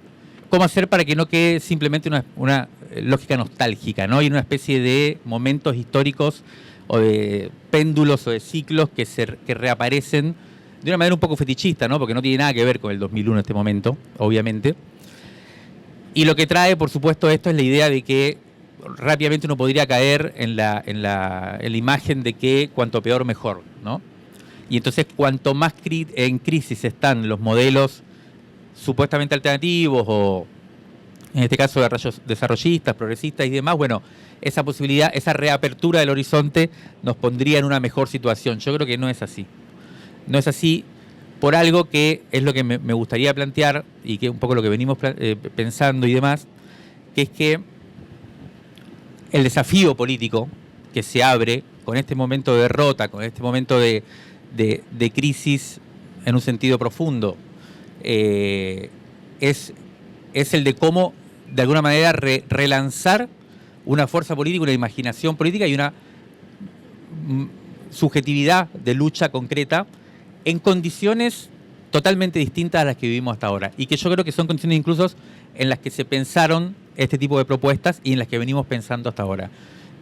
cómo hacer para que no quede simplemente una lógica nostálgica, ¿no? Y una especie de momentos históricos o de péndulos o de ciclos que reaparecen de una manera un poco fetichista, ¿no? Porque no tiene nada que ver con el 2001 en este momento, obviamente. Y lo que trae, por supuesto, esto es la idea de que rápidamente uno podría caer en la imagen de que cuanto peor mejor, ¿no? Y entonces cuanto más en crisis están los modelos supuestamente alternativos o en este caso desarrollistas, progresistas y demás, bueno, esa posibilidad, esa reapertura del horizonte nos pondría en una mejor situación. Yo creo que no es así. No es así por algo que es lo que me gustaría plantear y que es un poco lo que venimos pensando y demás, que es que el desafío político que se abre con este momento de derrota, con este momento de crisis en un sentido profundo, es el de cómo, de alguna manera, relanzar una fuerza política, una imaginación política y una subjetividad de lucha concreta en condiciones totalmente distintas a las que vivimos hasta ahora. Y que yo creo que son condiciones incluso en las que se pensaron este tipo de propuestas y en las que venimos pensando hasta ahora,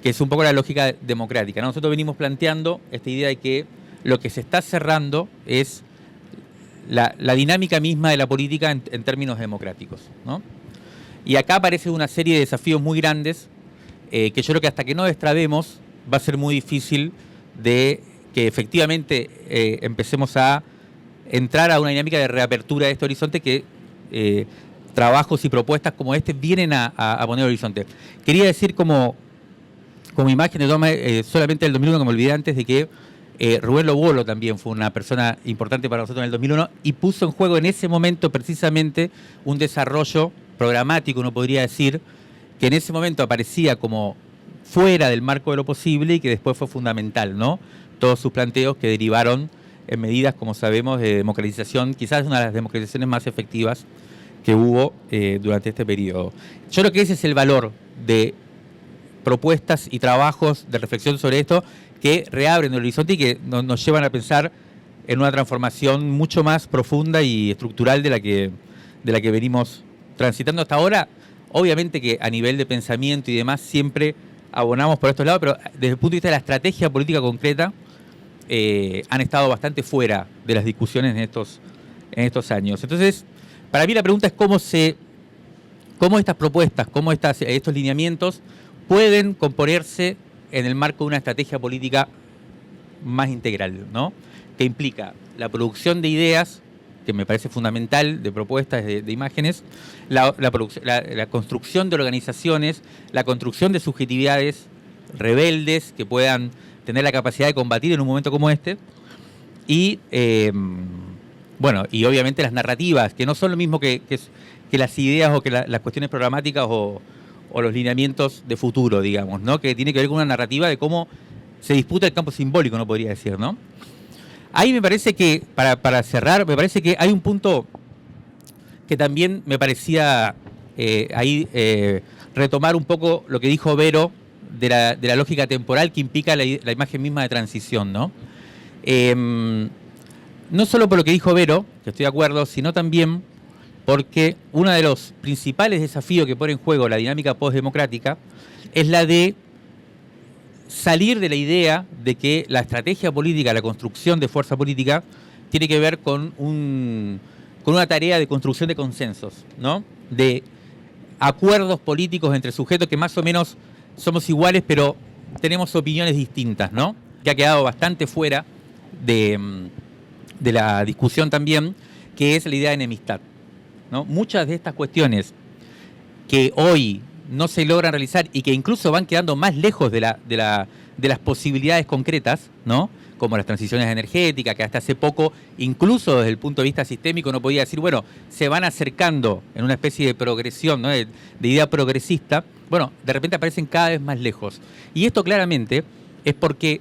que es un poco la lógica democrática, ¿no? Nosotros venimos planteando esta idea de que lo que se está cerrando es la dinámica misma de la política en términos democráticos, ¿no? Y acá aparece una serie de desafíos muy grandes que yo creo que hasta que no destrabemos va a ser muy difícil de que efectivamente empecemos a entrar a una dinámica de reapertura de este horizonte que trabajos y propuestas como este vienen a poner horizonte. Quería decir como imagen de toma solamente del 2001, que me olvidé antes, de que Rubén Lobolo también fue una persona importante para nosotros en el 2001 y puso en juego en ese momento precisamente un desarrollo programático, uno podría decir, que en ese momento aparecía como fuera del marco de lo posible y que después fue fundamental, ¿no? Todos sus planteos que derivaron en medidas, como sabemos, de democratización, quizás una de las democratizaciones más efectivas que hubo durante este periodo. Yo creo que ese es el valor de propuestas y trabajos de reflexión sobre esto que reabren el horizonte y que nos llevan a pensar en una transformación mucho más profunda y estructural de la que venimos transitando hasta ahora. Obviamente que a nivel de pensamiento y demás siempre abonamos por estos lados, pero desde el punto de vista de la estrategia política concreta han estado bastante fuera de las discusiones en estos años. Entonces, para mí la pregunta es cómo estas propuestas, cómo estos lineamientos pueden componerse en el marco de una estrategia política más integral, ¿no? Que implica la producción de ideas, que me parece fundamental, de propuestas, de imágenes, la construcción de organizaciones, la construcción de subjetividades rebeldes que puedan tener la capacidad de combatir en un momento como este, y obviamente las narrativas, que no son lo mismo que las ideas o que las cuestiones programáticas o los lineamientos de futuro, digamos, ¿no? Que tiene que ver con una narrativa de cómo se disputa el campo simbólico, no podría decir, ¿no? Ahí me parece que, para cerrar, me parece que hay un punto que también me parecía retomar un poco lo que dijo Vero de la lógica temporal que implica la imagen misma de transición, ¿no? No solo por lo que dijo Vero, que estoy de acuerdo, sino también porque uno de los principales desafíos que pone en juego la dinámica postdemocrática es la de salir de la idea de que la estrategia política, la construcción de fuerza política, tiene que ver con una tarea de construcción de consensos, ¿no? De acuerdos políticos entre sujetos que más o menos somos iguales, pero tenemos opiniones distintas, ¿no? Que ha quedado bastante fuera de la discusión también, que es la idea de enemistad, ¿no? Muchas de estas cuestiones que hoy no se logran realizar y que incluso van quedando más lejos de las posibilidades concretas, ¿no? Como las transiciones energéticas, que hasta hace poco, incluso desde el punto de vista sistémico, no podía decir, bueno, se van acercando en una especie de progresión, ¿no? de idea progresista, bueno, de repente aparecen cada vez más lejos. Y esto claramente es porque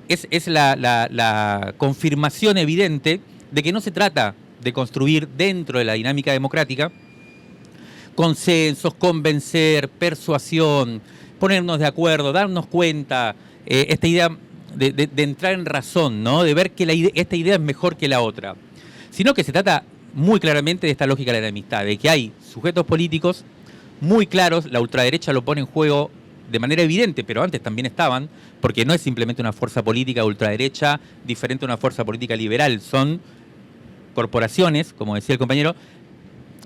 es la confirmación evidente de que no se trata de construir dentro de la dinámica democrática consensos, convencer, persuasión, ponernos de acuerdo, darnos cuenta, esta idea de entrar en razón, ¿no? De ver que esta idea es mejor que la otra, sino que se trata muy claramente de esta lógica de la enemistad, de que hay sujetos políticos muy claros, la ultraderecha lo pone en juego de manera evidente, pero antes también estaban, porque no es simplemente una fuerza política ultraderecha diferente a una fuerza política liberal, son corporaciones, como decía el compañero.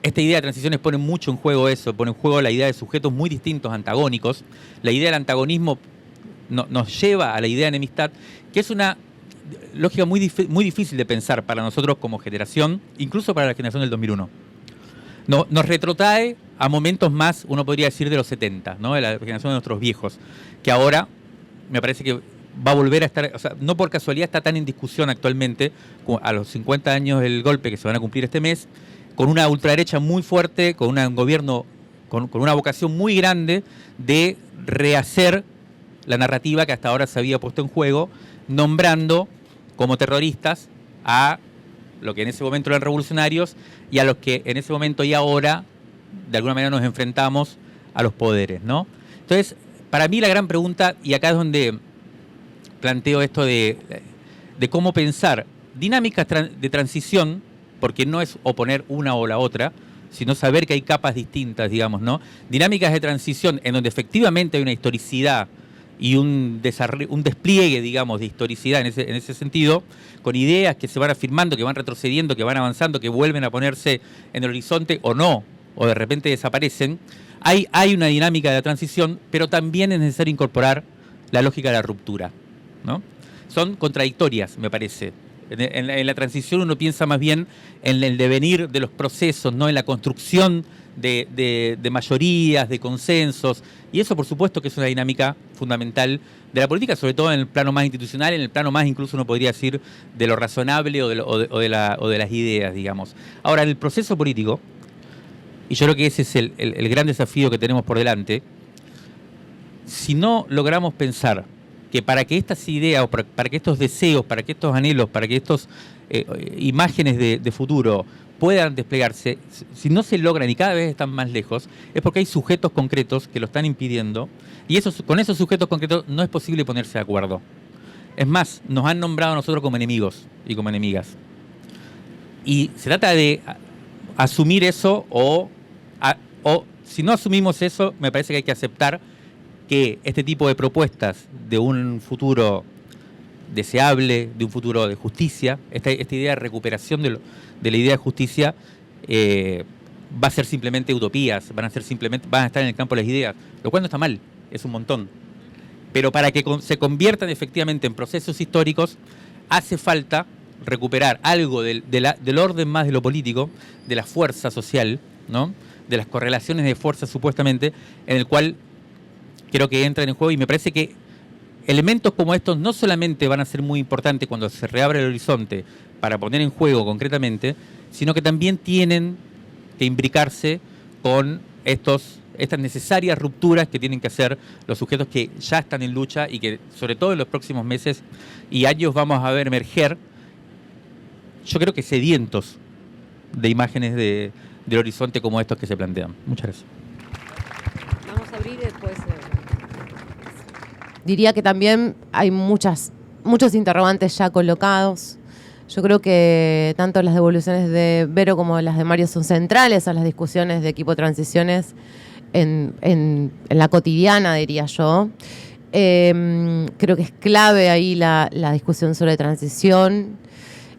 Esta idea de transiciones pone mucho en juego eso, pone en juego la idea de sujetos muy distintos, antagónicos. La idea del antagonismo nos lleva a la idea de enemistad, que es una lógica muy difícil de pensar para nosotros como generación, incluso para la generación del 2001. Nos retrotrae a momentos más, uno podría decir, de los 70, ¿no? De la generación de nuestros viejos, que ahora me parece que va a volver a estar, o sea, no por casualidad está tan en discusión actualmente, a los 50 años del golpe que se van a cumplir este mes, con una ultraderecha muy fuerte, con un gobierno con una vocación muy grande de rehacer la narrativa que hasta ahora se había puesto en juego, nombrando como terroristas a lo que en ese momento eran revolucionarios y a los que en ese momento y ahora de alguna manera nos enfrentamos a los poderes, ¿no? Entonces, para mí la gran pregunta, y acá es donde planteo esto de cómo pensar dinámicas de transición, porque no es oponer una o la otra, sino saber que hay capas distintas, digamos, ¿no? Dinámicas de transición en donde efectivamente hay una historicidad y un despliegue, digamos, de historicidad en ese sentido, con ideas que se van afirmando, que van retrocediendo, que van avanzando, que vuelven a ponerse en el horizonte o no, o de repente desaparecen. Hay una dinámica de la transición, pero también es necesario incorporar la lógica de la ruptura, ¿no? Son contradictorias, me parece, En la transición uno piensa más bien en el devenir de los procesos, ¿no? En la construcción de mayorías, de consensos, y eso por supuesto que es una dinámica fundamental de la política, sobre todo en el plano más institucional, en el plano más incluso uno podría decir de lo razonable o de las ideas, digamos. Ahora, en el proceso político, y yo creo que ese es el gran desafío que tenemos por delante, si no logramos pensar que para que estas ideas, o para que estos deseos, para que estos anhelos, para que estas imágenes de futuro puedan desplegarse, si no se logran y cada vez están más lejos, es porque hay sujetos concretos que lo están impidiendo, y con esos sujetos concretos no es posible ponerse de acuerdo. Es más, nos han nombrado a nosotros como enemigos y como enemigas. Y se trata de asumir eso o si no asumimos eso, me parece que hay que aceptar que este tipo de propuestas de un futuro deseable, de un futuro de justicia, esta idea de recuperación de la idea de justicia va a ser simplemente utopías, van a estar en el campo de las ideas, lo cual no está mal, es un montón. Pero para que se conviertan efectivamente en procesos históricos, hace falta recuperar algo del orden más de lo político, de la fuerza social, ¿no? De las correlaciones de fuerza supuestamente, en el cual creo que entran en juego, y me parece que elementos como estos no solamente van a ser muy importantes cuando se reabre el horizonte para poner en juego concretamente, sino que también tienen que imbricarse con estas necesarias rupturas que tienen que hacer los sujetos que ya están en lucha y que sobre todo en los próximos meses y años vamos a ver emerger, yo creo que sedientos de imágenes del horizonte como estos que se plantean. Muchas gracias. Vamos a abrir después. Diría que también hay muchos interrogantes ya colocados. Yo creo que tanto las devoluciones de Vero como las de Mario son centrales a las discusiones de equipo transiciones en la cotidiana, diría yo. Creo que es clave ahí la discusión sobre transición.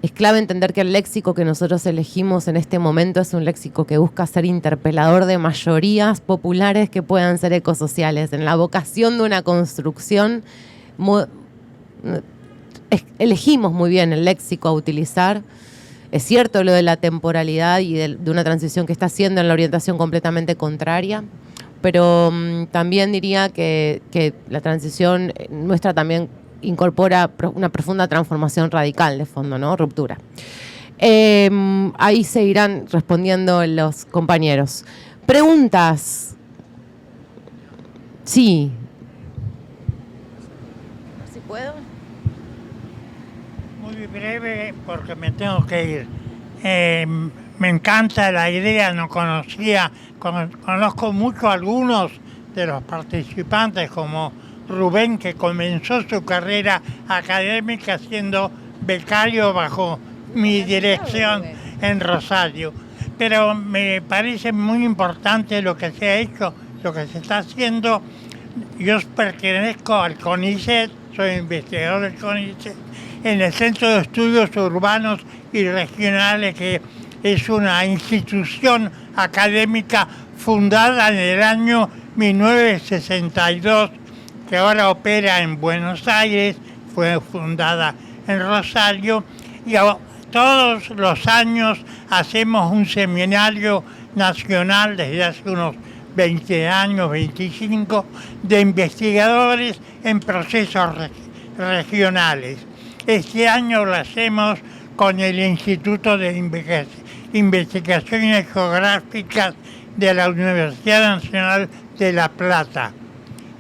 Es clave entender que el léxico que nosotros elegimos en este momento es un léxico que busca ser interpelador de mayorías populares que puedan ser ecosociales. En la vocación de una construcción, elegimos muy bien el léxico a utilizar. Es cierto lo de la temporalidad y de una transición que está haciendo en la orientación completamente contraria, pero también diría que la transición nuestra también incorpora una profunda transformación radical de fondo, ¿no? Ruptura. Ahí seguirán respondiendo los compañeros. ¿Preguntas? Sí. ¿Si puedo? Muy breve porque me tengo que ir. Me encanta la idea, no conocía, conozco mucho a algunos de los participantes como Rubén, que comenzó su carrera académica siendo becario bajo mi dirección en Rosario. Pero me parece muy importante lo que se ha hecho, lo que se está haciendo. Yo pertenezco al CONICET, soy investigador del CONICET, en el Centro de Estudios Urbanos y Regionales, que es una institución académica fundada en el año 1962, que ahora opera en Buenos Aires, fue fundada en Rosario, y todos los años hacemos un seminario nacional desde hace unos 20 años, 25, de investigadores en procesos regionales. Este año lo hacemos con el Instituto de Investigaciones Geográficas de la Universidad Nacional de La Plata.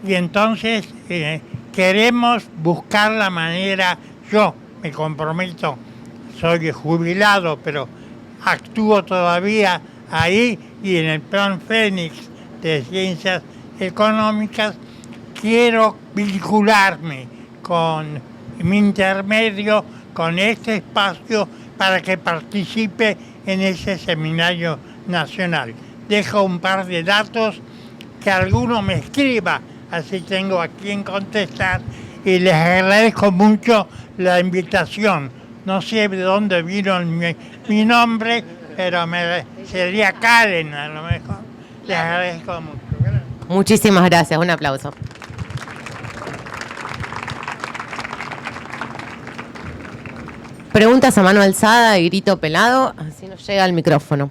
Y entonces queremos buscar la manera, yo me comprometo, soy jubilado, pero actúo todavía ahí y en el Plan Fénix de Ciencias Económicas, quiero vincularme con mi intermedio, con este espacio para que participe en ese seminario nacional. Dejo un par de datos, que alguno me escriba, así tengo a quien contestar, y les agradezco mucho la invitación. No sé de dónde vino mi nombre, pero sería Karen a lo mejor. Les agradezco mucho. Gracias. Muchísimas gracias, un aplauso. Preguntas a mano alzada y grito pelado, así nos llega el micrófono.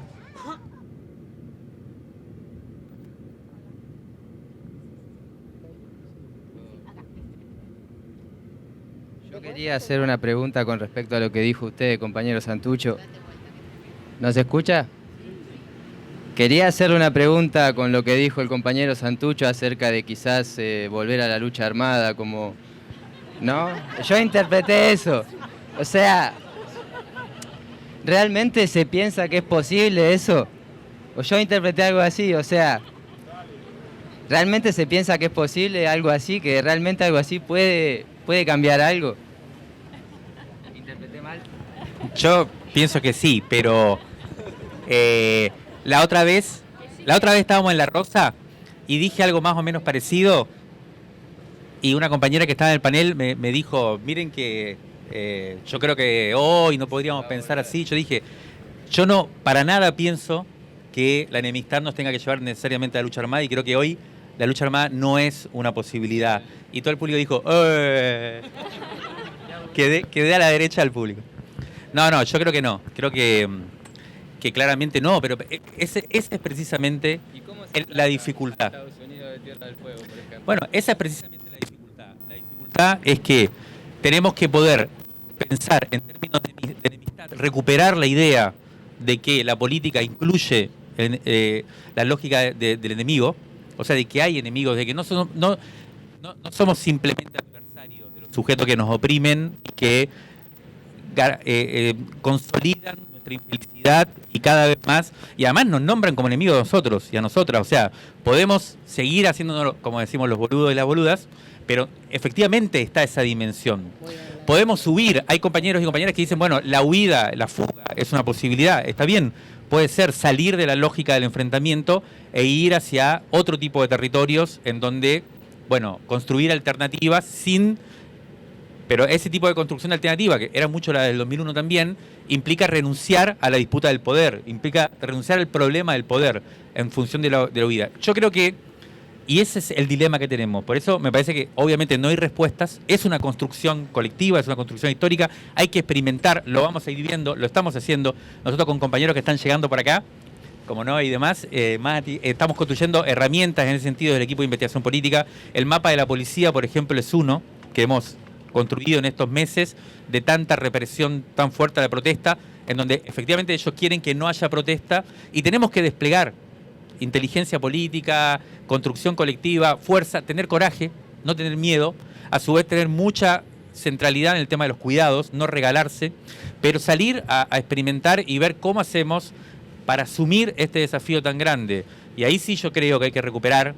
Yo quería hacer una pregunta con respecto a lo que dijo usted, compañero Santucho. ¿Nos escucha? Quería hacerle una pregunta con lo que dijo el compañero Santucho acerca de quizás volver a la lucha armada como... ¿No? Yo interpreté eso. O sea, ¿realmente se piensa que es posible eso? O yo interpreté algo así, o sea... ¿Realmente se piensa que es posible algo así? ¿Que realmente algo así puede cambiar algo? ¿Interpreté mal? Yo pienso que sí, pero la otra vez estábamos en La Rosa y dije algo más o menos parecido y una compañera que estaba en el panel me dijo, miren que yo creo que hoy no podríamos pensar así. Yo dije, yo no para nada pienso que la enemistad nos tenga que llevar necesariamente a la lucha armada y creo que hoy la lucha armada no es una posibilidad. Y todo el público dijo, quedé a la derecha del público. No, yo creo que no. Creo que claramente no, pero esa es precisamente la dificultad. Estados Unidos de Tierra del Fuego, por ejemplo. Bueno, esa es precisamente la dificultad. La dificultad es que tenemos que poder pensar en términos de enemistad, recuperar la idea de que la política incluye la lógica del enemigo, o sea, de que hay enemigos, de que no somos simplemente adversarios de los sujetos que nos oprimen y que consolidan nuestra infelicidad y cada vez más, y además nos nombran como enemigos a nosotros y a nosotras. O sea, podemos seguir haciéndonos, como decimos, los boludos y las boludas, pero efectivamente está esa dimensión. Podemos subir, hay compañeros y compañeras que dicen, bueno, la huida, la fuga es una posibilidad, está bien, puede ser salir de la lógica del enfrentamiento e ir hacia otro tipo de territorios en donde, bueno, construir alternativas sin... Pero ese tipo de construcción alternativa, que era mucho la del 2001 también, implica renunciar a la disputa del poder, implica renunciar al problema del poder en función de la huida. Yo creo que, y ese es el dilema que tenemos, por eso me parece que obviamente no hay respuestas, es una construcción colectiva, es una construcción histórica, hay que experimentar, lo vamos a ir viendo, lo estamos haciendo, nosotros con compañeros que están llegando por acá, como no y demás, Mati, estamos construyendo herramientas en ese sentido del equipo de investigación política. El mapa de la policía, por ejemplo, es uno que hemos construido en estos meses de tanta represión tan fuerte a la protesta, en donde efectivamente ellos quieren que no haya protesta y tenemos que desplegar inteligencia política, construcción colectiva, fuerza, tener coraje, no tener miedo, a su vez tener mucha centralidad en el tema de los cuidados, no regalarse, pero salir a experimentar y ver cómo hacemos para asumir este desafío tan grande. Y ahí sí yo creo que hay que recuperar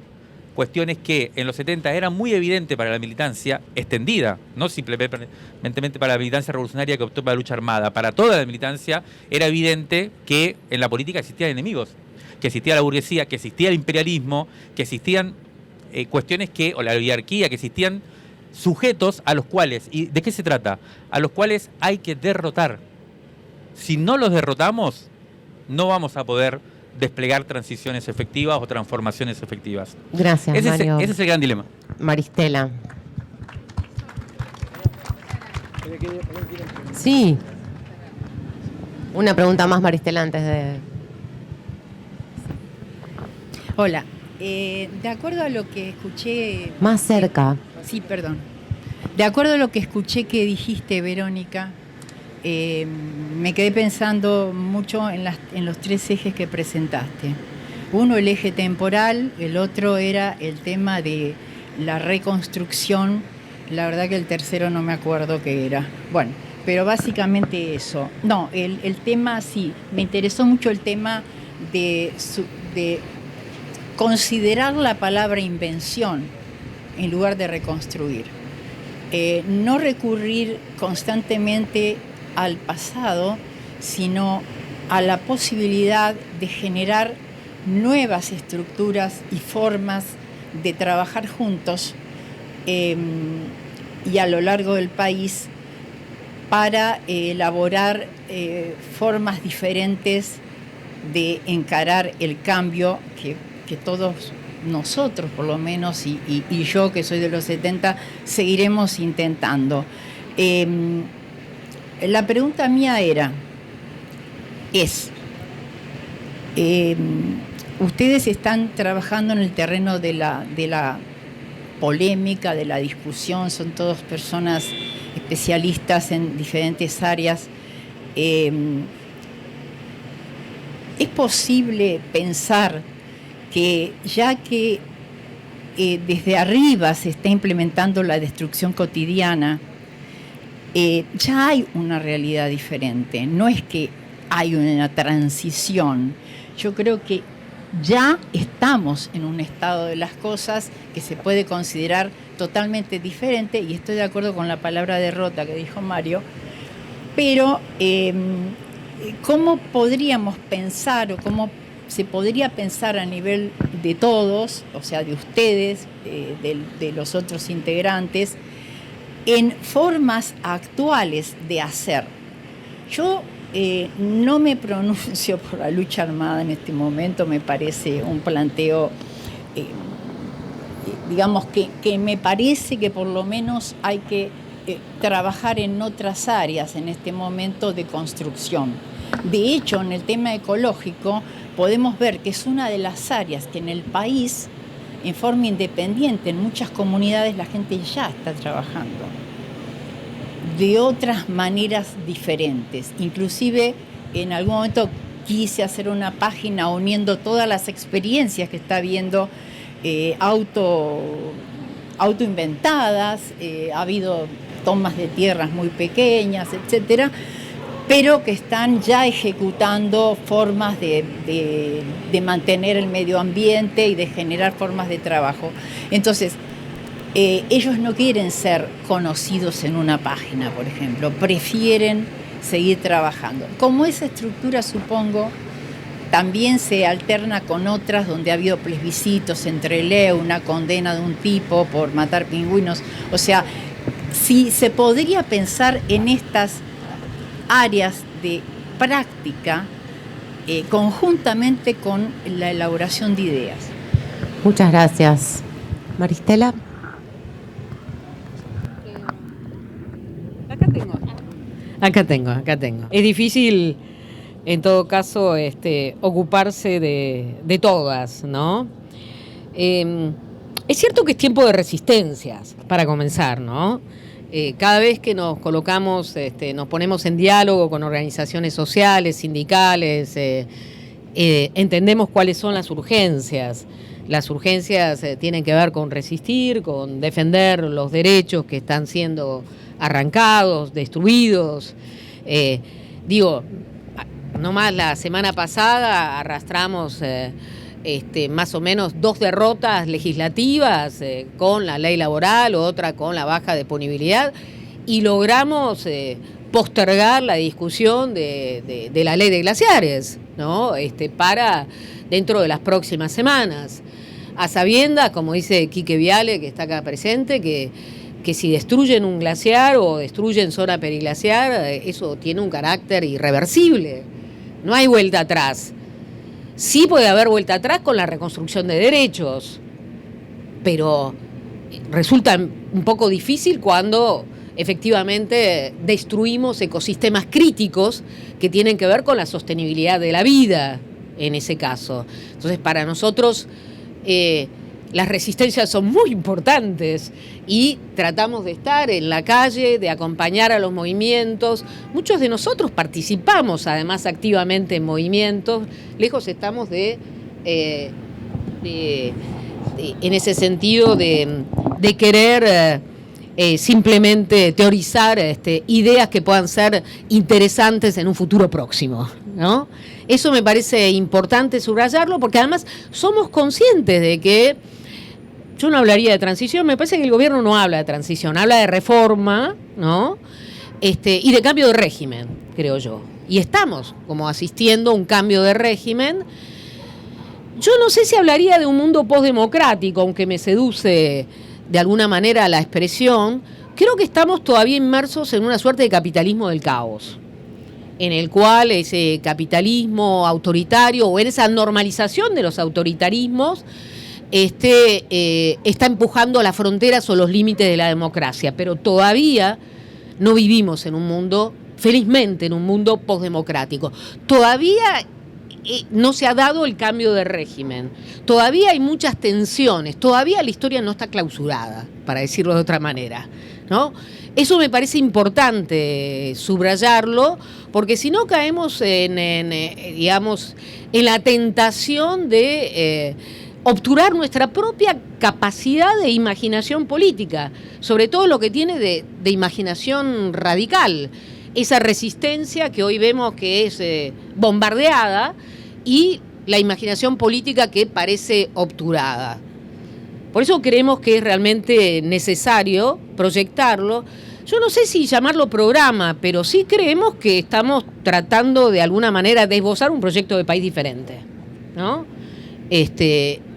cuestiones que en los 70 eran muy evidentes para la militancia extendida, no simplemente para la militancia revolucionaria que optó por la lucha armada, para toda la militancia era evidente que en la política existían enemigos, que existía la burguesía, que existía el imperialismo, que existían cuestiones que, o la oligarquía, que existían sujetos a los cuales, ¿y de qué se trata? A los cuales hay que derrotar. Si no los derrotamos, no vamos a poder desplegar transiciones efectivas o transformaciones efectivas. Gracias, Mario. Ese es el gran dilema. Maristela. Sí. Una pregunta más, Maristela, antes de... Hola. De acuerdo a lo que escuché... Más cerca. Sí, perdón. De acuerdo a lo que escuché que dijiste, Verónica, me quedé pensando mucho en los tres ejes que presentaste. Uno, el eje temporal, el otro era el tema de la reconstrucción. La verdad que el tercero no me acuerdo qué era. Bueno, pero básicamente eso. No, el tema sí, me interesó mucho el tema de considerar la palabra invención en lugar de reconstruir. No recurrir constantemente al pasado, sino a la posibilidad de generar nuevas estructuras y formas de trabajar juntos y a lo largo del país para elaborar formas diferentes de encarar el cambio que todos nosotros, por lo menos, y yo que soy de los 70, seguiremos intentando. la pregunta mía ustedes están trabajando en el terreno de la polémica, de la discusión, son todas personas especialistas en diferentes áreas. ¿Es posible pensar que ya que desde arriba se está implementando la destrucción cotidiana, ya hay una realidad diferente? No es que hay una transición. Yo creo que ya estamos en un estado de las cosas que se puede considerar totalmente diferente, y estoy de acuerdo con la palabra derrota que dijo Mario, pero ¿cómo podríamos pensar o cómo se podría pensar a nivel de todos, o sea, de ustedes, de los otros integrantes, en formas actuales de hacer? Yo no me pronuncio por la lucha armada en este momento, me parece un planteo, digamos, que me parece que por lo menos hay que trabajar en otras áreas en este momento de construcción. De hecho, en el tema ecológico podemos ver que es una de las áreas que en el país, en forma independiente, en muchas comunidades la gente ya está trabajando de otras maneras diferentes. Inclusive en algún momento quise hacer una página uniendo todas las experiencias que está habiendo autoinventadas, ha habido tomas de tierras muy pequeñas, etcétera, pero que están ya ejecutando formas de mantener el medio ambiente y de generar formas de trabajo. Entonces, ellos no quieren ser conocidos en una página, por ejemplo, prefieren seguir trabajando. Como esa estructura, supongo, también se alterna con otras donde ha habido plebiscitos entre Leo, una condena de un tipo por matar pingüinos. O sea, si se podría pensar en estas áreas de práctica conjuntamente con la elaboración de ideas. Muchas gracias. Maristela. Acá tengo. Es difícil, en todo caso, ocuparse de todas, ¿no? Es cierto que es tiempo de resistencias, para comenzar, ¿no? Cada vez que nos colocamos, nos ponemos en diálogo con organizaciones sociales, sindicales, entendemos cuáles son las urgencias. Las urgencias tienen que ver con resistir, con defender los derechos que están siendo arrancados, destruidos. Nomás la semana pasada arrastramos más o menos 2 derrotas legislativas con la ley laboral, otra con la baja disponibilidad, y logramos postergar la discusión de la ley de glaciares, ¿no? Para dentro de las próximas semanas, a sabiendas, como dice Quique Viale, que está acá presente, que si destruyen un glaciar o destruyen zona periglaciar, eso tiene un carácter irreversible. No hay vuelta atrás. Sí puede haber vuelta atrás con la reconstrucción de derechos, pero resulta un poco difícil cuando efectivamente destruimos ecosistemas críticos que tienen que ver con la sostenibilidad de la vida, en ese caso. Entonces, para nosotros las resistencias son muy importantes y tratamos de estar en la calle, de acompañar a los movimientos. Muchos de nosotros participamos además activamente en movimientos, lejos estamos en ese sentido de querer simplemente teorizar ideas que puedan ser interesantes en un futuro próximo, ¿no? Eso me parece importante subrayarlo, porque además somos conscientes de que yo no hablaría de transición, me parece que el gobierno no habla de transición, habla de reforma, ¿no? Y de cambio de régimen, creo yo. Y estamos como asistiendo a un cambio de régimen. Yo no sé si hablaría de un mundo postdemocrático, aunque me seduce de alguna manera la expresión. Creo que estamos todavía inmersos en una suerte de capitalismo del caos, en el cual ese capitalismo autoritario o en esa normalización de los autoritarismos está empujando las fronteras o los límites de la democracia, pero todavía no vivimos en un mundo felizmente en un mundo postdemocrático. Todavía no se ha dado el cambio de régimen, todavía hay muchas tensiones, todavía la historia no está clausurada, para decirlo de otra manera, ¿no? Eso me parece importante subrayarlo, porque si no caemos digamos, en la tentación de obturar nuestra propia capacidad de imaginación política, sobre todo lo que tiene de imaginación radical, esa resistencia que hoy vemos que es bombardeada y la imaginación política que parece obturada. Por eso creemos que es realmente necesario proyectarlo. Yo no sé si llamarlo programa, pero sí creemos que estamos tratando de alguna manera de esbozar un proyecto de país diferente, ¿no?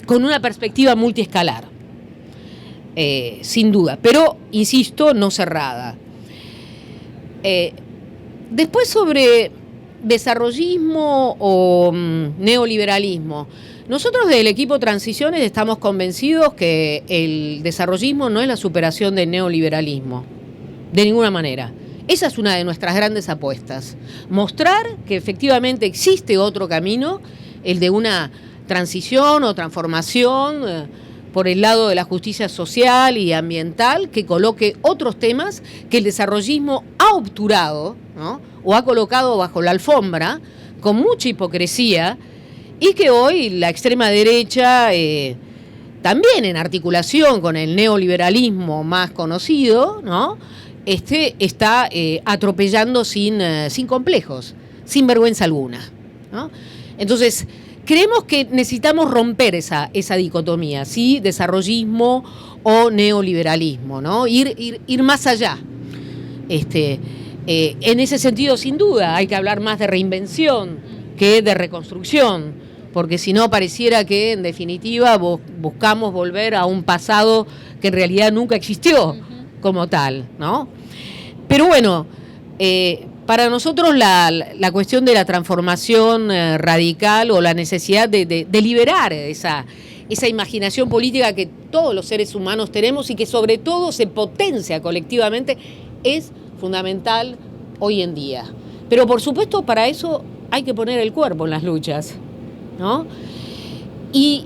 Con una perspectiva multiescalar, sin duda, pero, insisto, no cerrada. Después sobre desarrollismo o neoliberalismo. Nosotros del equipo Transiciones estamos convencidos que el desarrollismo no es la superación del neoliberalismo, de ninguna manera. Esa es una de nuestras grandes apuestas. Mostrar que efectivamente existe otro camino, el de una transición o transformación por el lado de la justicia social y ambiental, que coloque otros temas que el desarrollismo ha obturado, ¿no? O ha colocado bajo la alfombra con mucha hipocresía, y que hoy la extrema derecha, también en articulación con el neoliberalismo más conocido, ¿no? Está atropellando sin complejos, sin vergüenza alguna, ¿no? Entonces, creemos que necesitamos romper esa dicotomía, ¿sí? Desarrollismo o neoliberalismo, ¿no? Ir más allá. En ese sentido, sin duda, hay que hablar más de reinvención que de reconstrucción, porque si no pareciera que, en definitiva, buscamos volver a un pasado que en realidad nunca existió como tal, ¿no? Pero bueno, para nosotros la cuestión de la transformación radical o la necesidad de liberar esa imaginación política que todos los seres humanos tenemos y que sobre todo se potencia colectivamente es fundamental hoy en día. Pero por supuesto para eso hay que poner el cuerpo en las luchas, ¿no? Y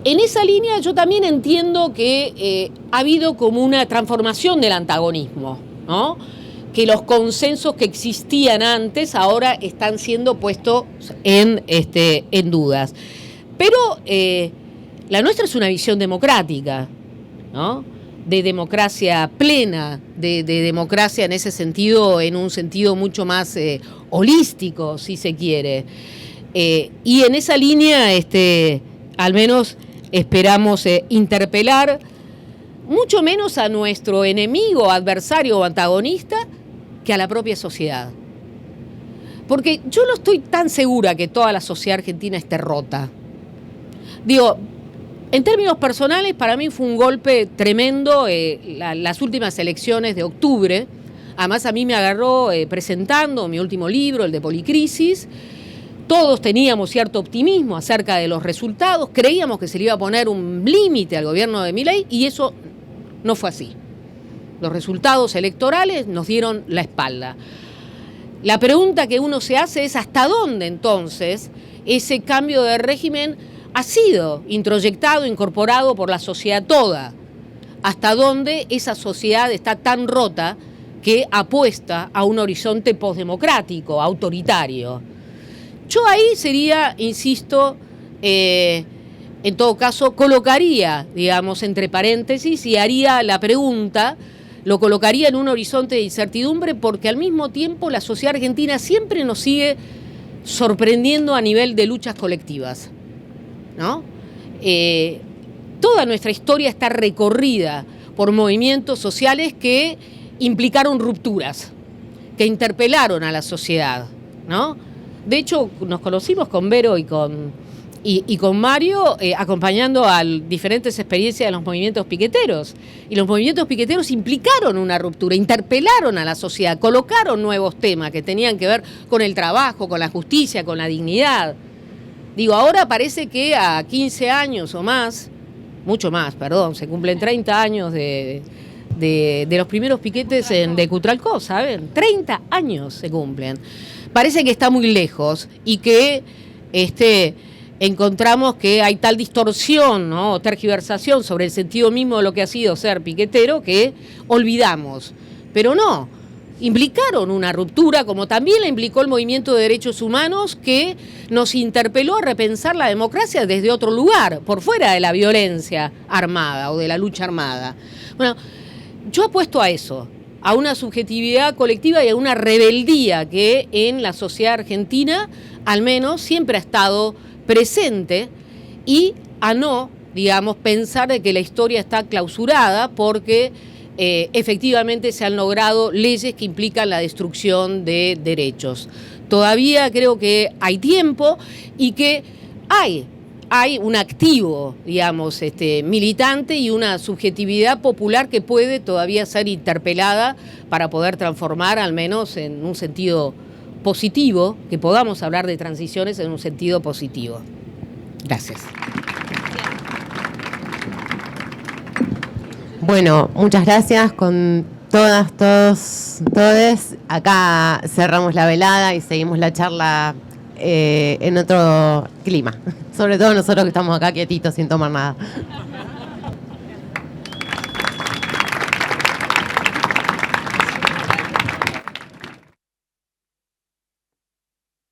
en esa línea yo también entiendo que ha habido como una transformación del antagonismo, ¿no? Que los consensos que existían antes ahora están siendo puestos en dudas. Pero la nuestra es una visión democrática, ¿no? De democracia plena, de democracia en ese sentido, en un sentido mucho más holístico, si se quiere. Y en esa línea, al menos esperamos interpelar mucho menos a nuestro enemigo, adversario o antagonista, que a la propia sociedad. Porque yo no estoy tan segura que toda la sociedad argentina esté rota. Digo, en términos personales, para mí fue un golpe tremendo las últimas elecciones de octubre. Además, a mí me agarró presentando mi último libro, el de Policrisis. Todos teníamos cierto optimismo acerca de los resultados, creíamos que se le iba a poner un límite al gobierno de Milei y eso no fue así. Los resultados electorales nos dieron la espalda. La pregunta que uno se hace es hasta dónde entonces ese cambio de régimen ha sido introyectado, incorporado por la sociedad toda. Hasta dónde esa sociedad está tan rota que apuesta a un horizonte postdemocrático, autoritario. Yo ahí sería, insisto, en todo caso, colocaría, digamos, entre paréntesis y haría la pregunta, lo colocaría en un horizonte de incertidumbre porque al mismo tiempo la sociedad argentina siempre nos sigue sorprendiendo a nivel de luchas colectivas, ¿no? Toda nuestra historia está recorrida por movimientos sociales que implicaron rupturas, que interpelaron a la sociedad, ¿no? De hecho, nos conocimos con Vero y con Mario acompañando a diferentes experiencias de los movimientos piqueteros. Y los movimientos piqueteros implicaron una ruptura, interpelaron a la sociedad, colocaron nuevos temas que tenían que ver con el trabajo, con la justicia, con la dignidad. Digo, ahora parece que a 15 años o más, mucho más, perdón, se cumplen 30 años de de los primeros piquetes de Cutralcó, ¿saben? 30 años se cumplen. Parece que está muy lejos y que encontramos que hay tal distorsión, ¿no?, o tergiversación sobre el sentido mismo de lo que ha sido ser piquetero que olvidamos. Pero no, implicaron una ruptura, como también la implicó el movimiento de derechos humanos, que nos interpeló a repensar la democracia desde otro lugar, por fuera de la violencia armada o de la lucha armada. Bueno, yo apuesto a eso, a una subjetividad colectiva y a una rebeldía que en la sociedad argentina, al menos, siempre ha estado presente, y a no, digamos, pensar de que la historia está clausurada porque efectivamente se han logrado leyes que implican la destrucción de derechos. Todavía creo que hay tiempo y que hay un activo, digamos, militante y una subjetividad popular que puede todavía ser interpelada para poder transformar, al menos en un sentido positivo, que podamos hablar de transiciones en un sentido positivo. Gracias. Bueno, muchas gracias con todas, todos, todes. Acá cerramos la velada y seguimos la charla en otro clima. Sobre todo nosotros que estamos acá quietitos sin tomar nada.